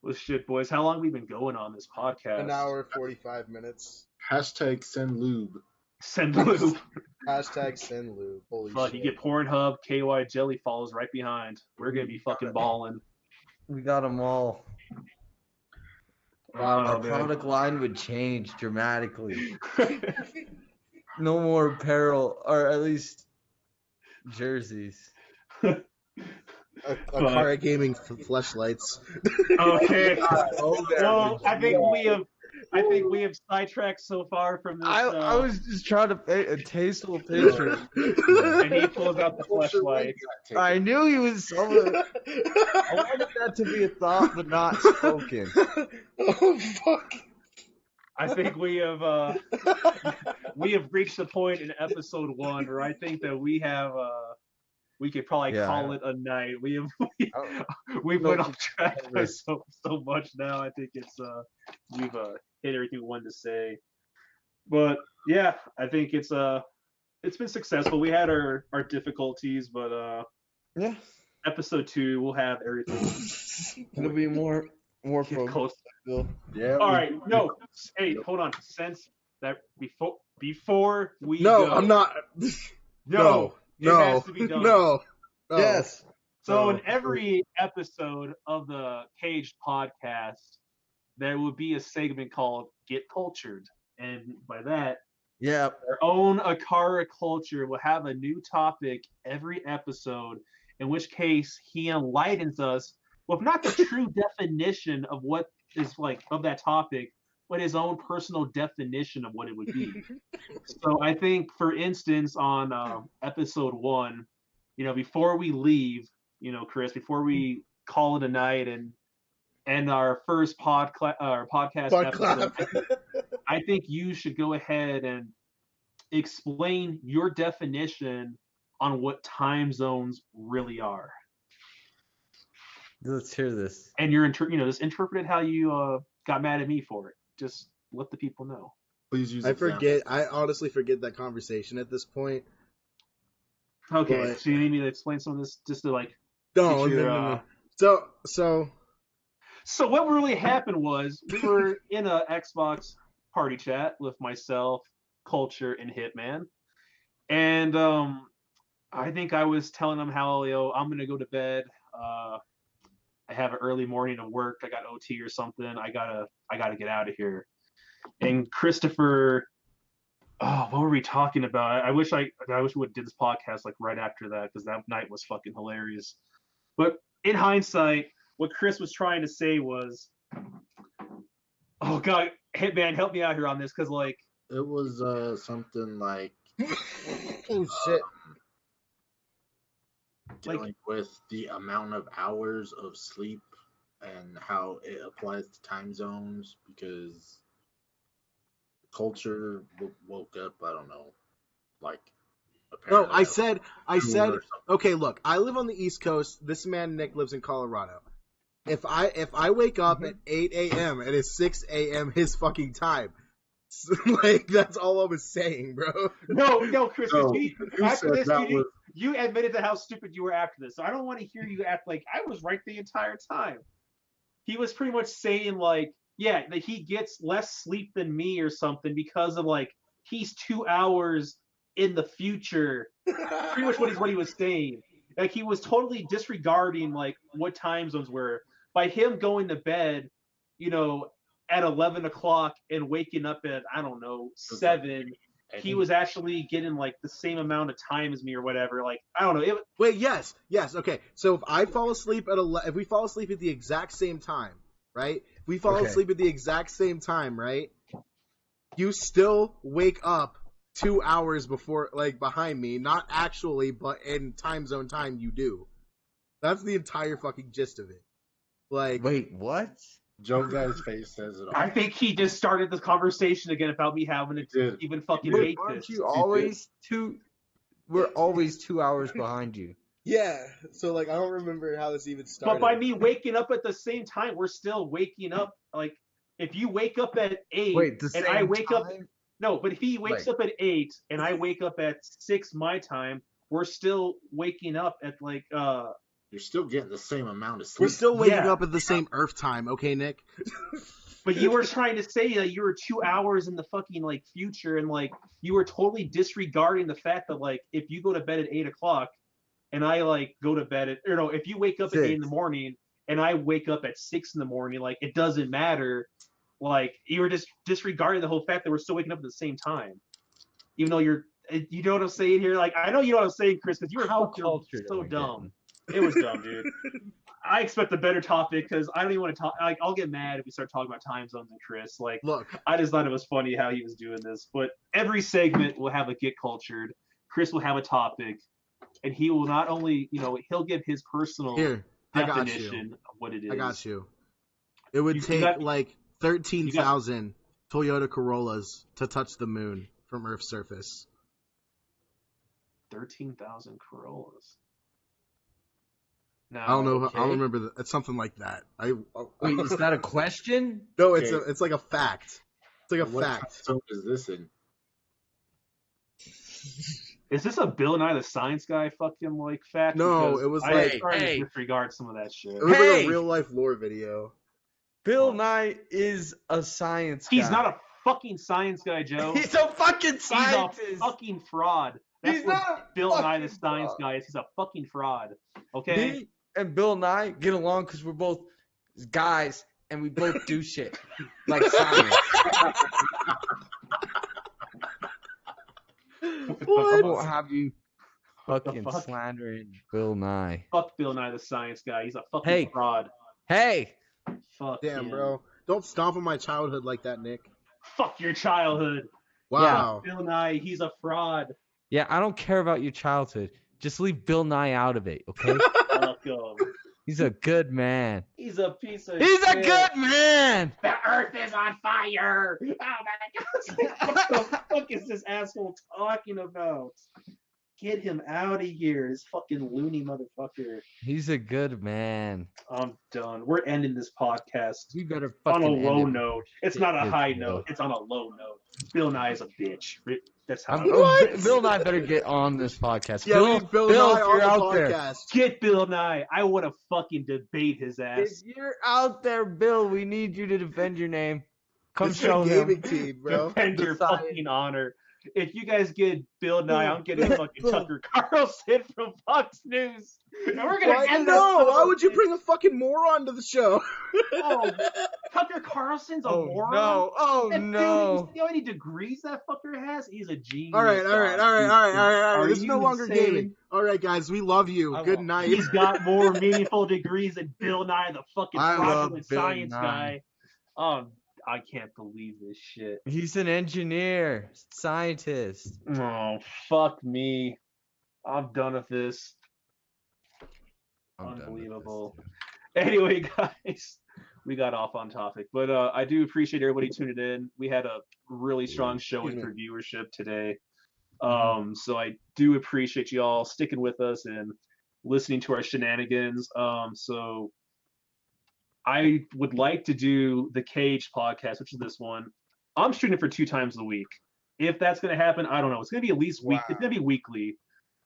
Well, shit, boys, how long have we been going on this podcast? An hour, 45 minutes. hashtag send lube. Send lube. Hashtag send lube. Holy Fuck, shit. you get Pornhub, KY Jelly follows right behind. We're gonna be fucking balling. We got them all. Oh, Our man. product line would change dramatically. No more apparel, or at least jerseys. AcaRa Gaming fleshlights. Okay. Oh, Well, I think we have sidetracked so far from this. I was just trying to paint a tasteful picture. And he pulls out the flashlight. I knew he was someone. I wanted that to be a thought, but not spoken. Oh, fuck. I think we have reached the point in episode 1 where I think that we could probably call it a night. We've went off track for so much now. I think we've hit everything we wanted to say. But yeah, I think it's been successful. We had our difficulties, but Yeah, episode 2 we'll have everything. it'll be more Get focused. close. Yeah. All right, no, hey, hold on. Since that before we No, go, I'm not. No, it No. has to be done. No. Yes. So No. in every episode of the Caged podcast, there will be a segment called Get Cultured. And by that, Yeah. our own AcaRa culture will have a new topic every episode, in which case he enlightens us with not the true definition of what is like of that topic, but his own personal definition of what it would be. So I think, for instance, on episode 1, before we leave, Chris, before we call it a night and our first podcast episode, I think you should go ahead and explain your definition on what time zones really are. Let's hear this. And just interpret it how you got mad at me for it. Just let the people know. Please use. I honestly forget that conversation at this point. Okay, But- so you need me to explain some of this just to like. No, get your, no. So So what really happened was we were in a Xbox party chat with myself, Culture, and Hitman, and I think I was telling them how I'm gonna go to bed. I have an early morning to work. I got OT or something. I gotta get out of here. And Christopher, what were we talking about? I wish we would have did this podcast like right after that, because that night was fucking hilarious. But in hindsight, what Chris was trying to say was, oh god, Hitman, help me out here on this, because like It was something like Oh shit! Dealing with the amount of hours of sleep and how it applies to time zones because culture woke up. I don't know, like No, apparently I at said, 2 or something. okay, look, I live on the East Coast. This man, Nick, lives in Colorado. If I wake up at 8 a.m. and it's 6 a.m. his fucking time, like, that's all I was saying, bro. No, Chris, So, after said this, that was you admitted to how stupid you were after this. So I don't want to hear you act like I was right the entire time. He was pretty much saying, like, yeah, that he gets less sleep than me or something because of, like, he's 2 hours in the future. Pretty much what he was saying. Like, he was totally disregarding, like, what time zones were. By him going to bed, you know, at 11 o'clock and waking up at, I don't know, 7, he was actually getting, like, the same amount of time as me or whatever. Like, I don't know. Wait, yes, okay. So if I fall asleep if we fall asleep at the exact same time, right? If we fall asleep at the exact same time, right? You still wake up 2 hours before, like, behind me, not actually, but in time zone time you do. That's the entire fucking gist of it. Like, Wait, what? JoeGuy's face says it all. I think he just started this conversation again about me having to even fucking hate Aren't this. you always we're always 2 hours behind you. yeah. So, like, I don't remember how this even started. But by me waking up at the same time, we're still waking up. Like, if you wake up at 8 and I wake up, no, but if he wakes up at 8 and I wake up at 6 my time, we're still waking up at, like, You're still getting the same amount of sleep. We're still waking up at the same Earth time, okay, Nick? But you were trying to say that you were 2 hours in the fucking, like, future, and, like, you were totally disregarding the fact that, like, if you go to bed at 8 o'clock and I, like, go to bed at, or no, if you wake up at 8 in the morning and I wake up at 6 in the morning, like, it doesn't matter. Like, you were just disregarding the whole fact that we're still waking up at the same time. Even though you know what I'm saying here? Like, I know you know what I'm saying, Chris, because you were so dumb. It was dumb, dude. I expect a better topic because I don't even want to talk. Like, I'll get mad if we start talking about time zones and Chris. Like, look, I just thought it was funny how he was doing this. But every segment will have a get cultured. Chris will have a topic, and he will not only, he'll give his personal definition of what it is. I got you. It would take like 13,000 Toyota Corollas to touch the moon from Earth's surface. 13,000 Corollas. No, I don't know. Okay. I don't remember. It's something like that. Wait, is that a question? No, it's like a fact. It's like a fact. So is this in? Is this a Bill Nye the Science Guy fucking, like, fact? No, because it was I started to disregard some of that shit. It was like a real life lore video. Bill Nye is a science guy. He's not a fucking science guy, Joe. He's a fucking scientist. He's a fucking fraud. That's He's what not Bill Nye the Science Guy is. He's a fucking fraud. Okay? Me and Bill Nye get along because we're both guys and we both do shit like science. What? I won't have you fucking slandering Bill Nye. Fuck Bill Nye the Science Guy. He's a fucking fraud. Hey! Fuck damn, him. Bro. Don't stomp on my childhood like that, Nick. Fuck your childhood. Wow. Fuck Bill Nye. He's a fraud. Yeah, I don't care about your childhood. Just leave Bill Nye out of it, okay? Fuck him. He's a good man. He's a piece of He's shit. a good man! The earth is on fire! Oh my god! What the fuck is this asshole talking about? Get him out of here, this fucking loony motherfucker. He's a good man. I'm done. We're ending this podcast We better on fucking a low end it. note. It's not a high note. It's on a low note. Bill Nye is a bitch. That's how. Bill Nye better get on this podcast. Yeah, we need Bill Nye if on you're the out there, podcast. Get Bill Nye. I want to fucking debate his ass. if you're out there, Bill, we need you to defend your name. Come This is show a him. gaming team, bro. Defend your fucking honor. If you guys get Bill Nye, I'm getting fucking Tucker Carlson from Fox News. And we're gonna end this. Why would you bring a fucking moron to the show? Oh, Tucker Carlson's a moron? No. Oh, That no. Dude, you know how many degrees that fucker has? He's a genius. All right. This is no longer insane? gaming. All right, guys, we love you. Good night. He's got more meaningful degrees than Bill Nye, the fucking I love fraudulent Bill science Nye. guy. I can't believe this shit. He's an engineer, scientist. Oh, fuck me. I'm done with this. I'm done with this, Unbelievable. too. Anyway, guys, we got off on topic, but I do appreciate everybody tuning in. We had a really strong showing for viewership today. So I do appreciate you all sticking with us and listening to our shenanigans. So I would like to do the Cage podcast, which is this one. I'm shooting for 2 times a week. If that's going to happen, I don't know. It's going to be at least week. It's going to be weekly,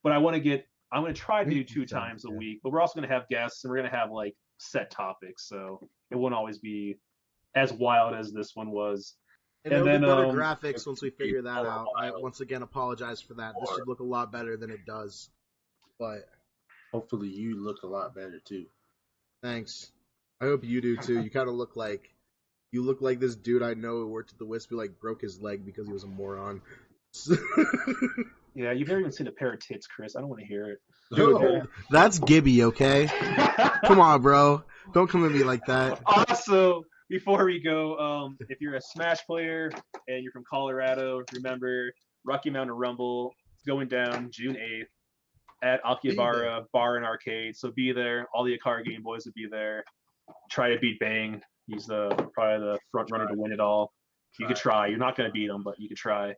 but I'm going to try to do 2 times a week, but we're also going to have guests and we're going to have like set topics. So it won't always be as wild as this one was. And there'll be better graphics once we figure that out. I once again apologize for that. This should look a lot better than it does. But hopefully you look a lot better too. Thanks. I hope you do too. You kind of look like this dude I know who worked at the Wispy, like broke his leg because he was a moron. Yeah, you've never even seen a pair of tits, Chris. I don't want to hear it. Dude, that's Gibby, okay? Come on, bro. Don't come at me like that. Also, before we go, if you're a Smash player and you're from Colorado, remember Rocky Mountain Rumble is going down June 8th at AcaRa Bar and Arcade. So be there. All the AcaRa Game Boys will be there. Try to beat Bang. He's probably the front runner to win it all. You could try. You're not going to beat him, but you could try.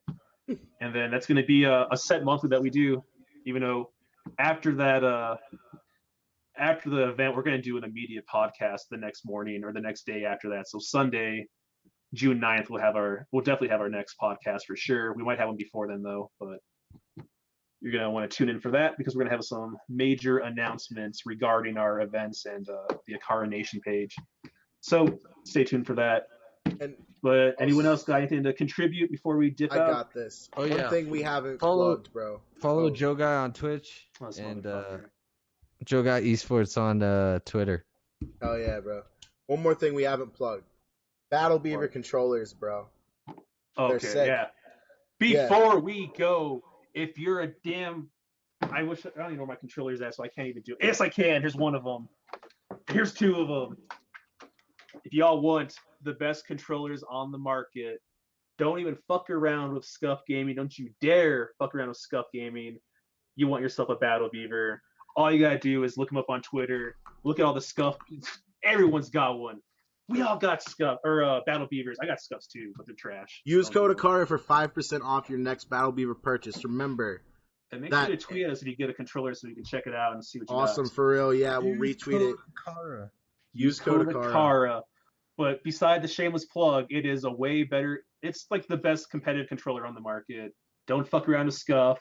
And then that's going to be a set monthly that we do, even though after that, after the event, we're going to do an immediate podcast the next morning or the next day after that. So Sunday, June 9th, we'll definitely have our next podcast for sure. We might have one before then though, but you're going to want to tune in for that because we're going to have some major announcements regarding our events and the AcaRa Nation page. So stay tuned for that. But anyone else got anything to contribute before we dip out? I got this. One thing we haven't plugged, bro. Follow JoeGuy on Twitch and JoeGuy Esports on Twitter. Oh yeah, bro. One more thing we haven't plugged. Battle Beaver controllers, bro. Okay, yeah. Before we go, if you're a damn... I don't even know where my controller's at, so I can't even do it. Yes, I can. Here's one of them. Here's 2 of them. If y'all want the best controllers on the market, don't even fuck around with Scuff Gaming. Don't you dare fuck around with Scuff Gaming. You want yourself a Battle Beaver. All you gotta do is look them up on Twitter. Look at all the Scuff. Everyone's got one. We all got Scuff or Battle Beavers. I got Scuffs too, but they're trash. Use code AcaRa for 5% off your next Battle Beaver purchase. Remember. And make sure to tweet us if you get a controller so we can check it out and see what you got. Awesome, for real. Yeah, we'll retweet it. AcaRa. Use code AcaRa. But beside the shameless plug, it is a way better. It's like the best competitive controller on the market. Don't fuck around with Scuff.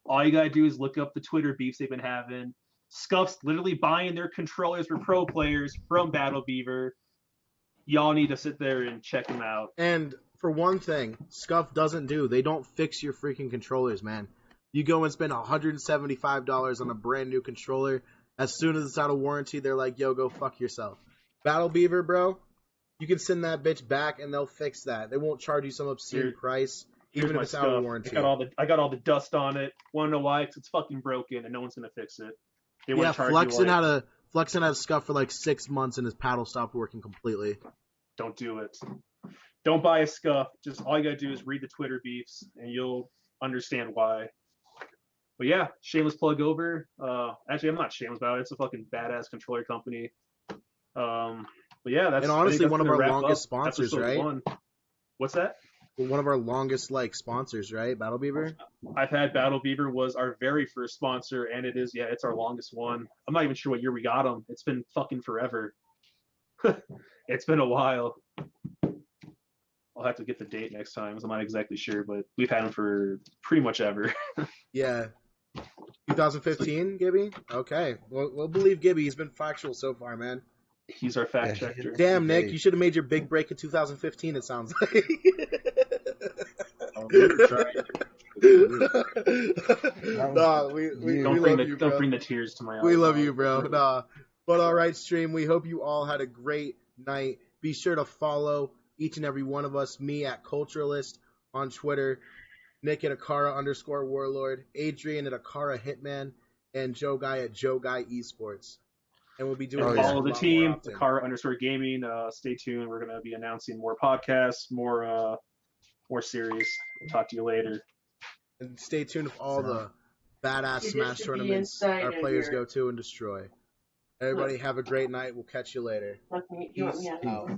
All you gotta do is look up the Twitter beefs they've been having. Scuff's literally buying their controllers for pro players from Battle Beaver. Y'all need to sit there and check them out. And for one thing, Scuff doesn't do. They don't fix your freaking controllers, man. You go and spend $175 on a brand new controller. As soon as it's out of warranty, they're like, yo, go fuck yourself. Battle Beaver, bro. You can send that bitch back and they'll fix that. They won't charge you some obscene price, even if it's out of warranty. I got all the dust on it. Want to know why? Because it's fucking broken and no one's gonna fix it. Flexen had a Scuff for like 6 months and his paddle stopped working completely. Don't do it. Don't buy a Scuff. Just all you gotta do is read the Twitter beefs and you'll understand why. But yeah, shameless plug over. Actually, I'm not shameless about it. It's a fucking badass controller company. But yeah, that's... And honestly, one of our longest sponsors, right? What's that? One of our longest, sponsors, right? Battle Beaver? I've had Battle Beaver was our very first sponsor, and it is, it's our longest one. I'm not even sure what year we got them. It's been fucking forever. It's been a while. I'll have to get the date next time, because I'm not exactly sure, but we've had them for pretty much ever. Yeah. 2015, Gibby? Okay. We'll believe Gibby. He's been factual so far, man. He's our fact checker. Damn, Nick, you should have made your big break in 2015, it sounds like. Nah, we love you, bro. Don't bring the tears to my eyes. We love you, bro. Nah. But all right, stream, we hope you all had a great night. Be sure to follow each and every one of us, me at Culturalist on Twitter, Nick at AcaRa_Warlord, Adrian at AcaRa Hitman, and JoeGuy at JoeGuy Esports. And we'll be doing And this follow a the lot more team, often. AcaRa_gaming. Stay tuned. We're going to be announcing more podcasts, more series. We'll talk to you later. And stay tuned for all the badass Smash tournaments our players go to and destroy. Everybody have a great night. We'll catch you later. Peace out.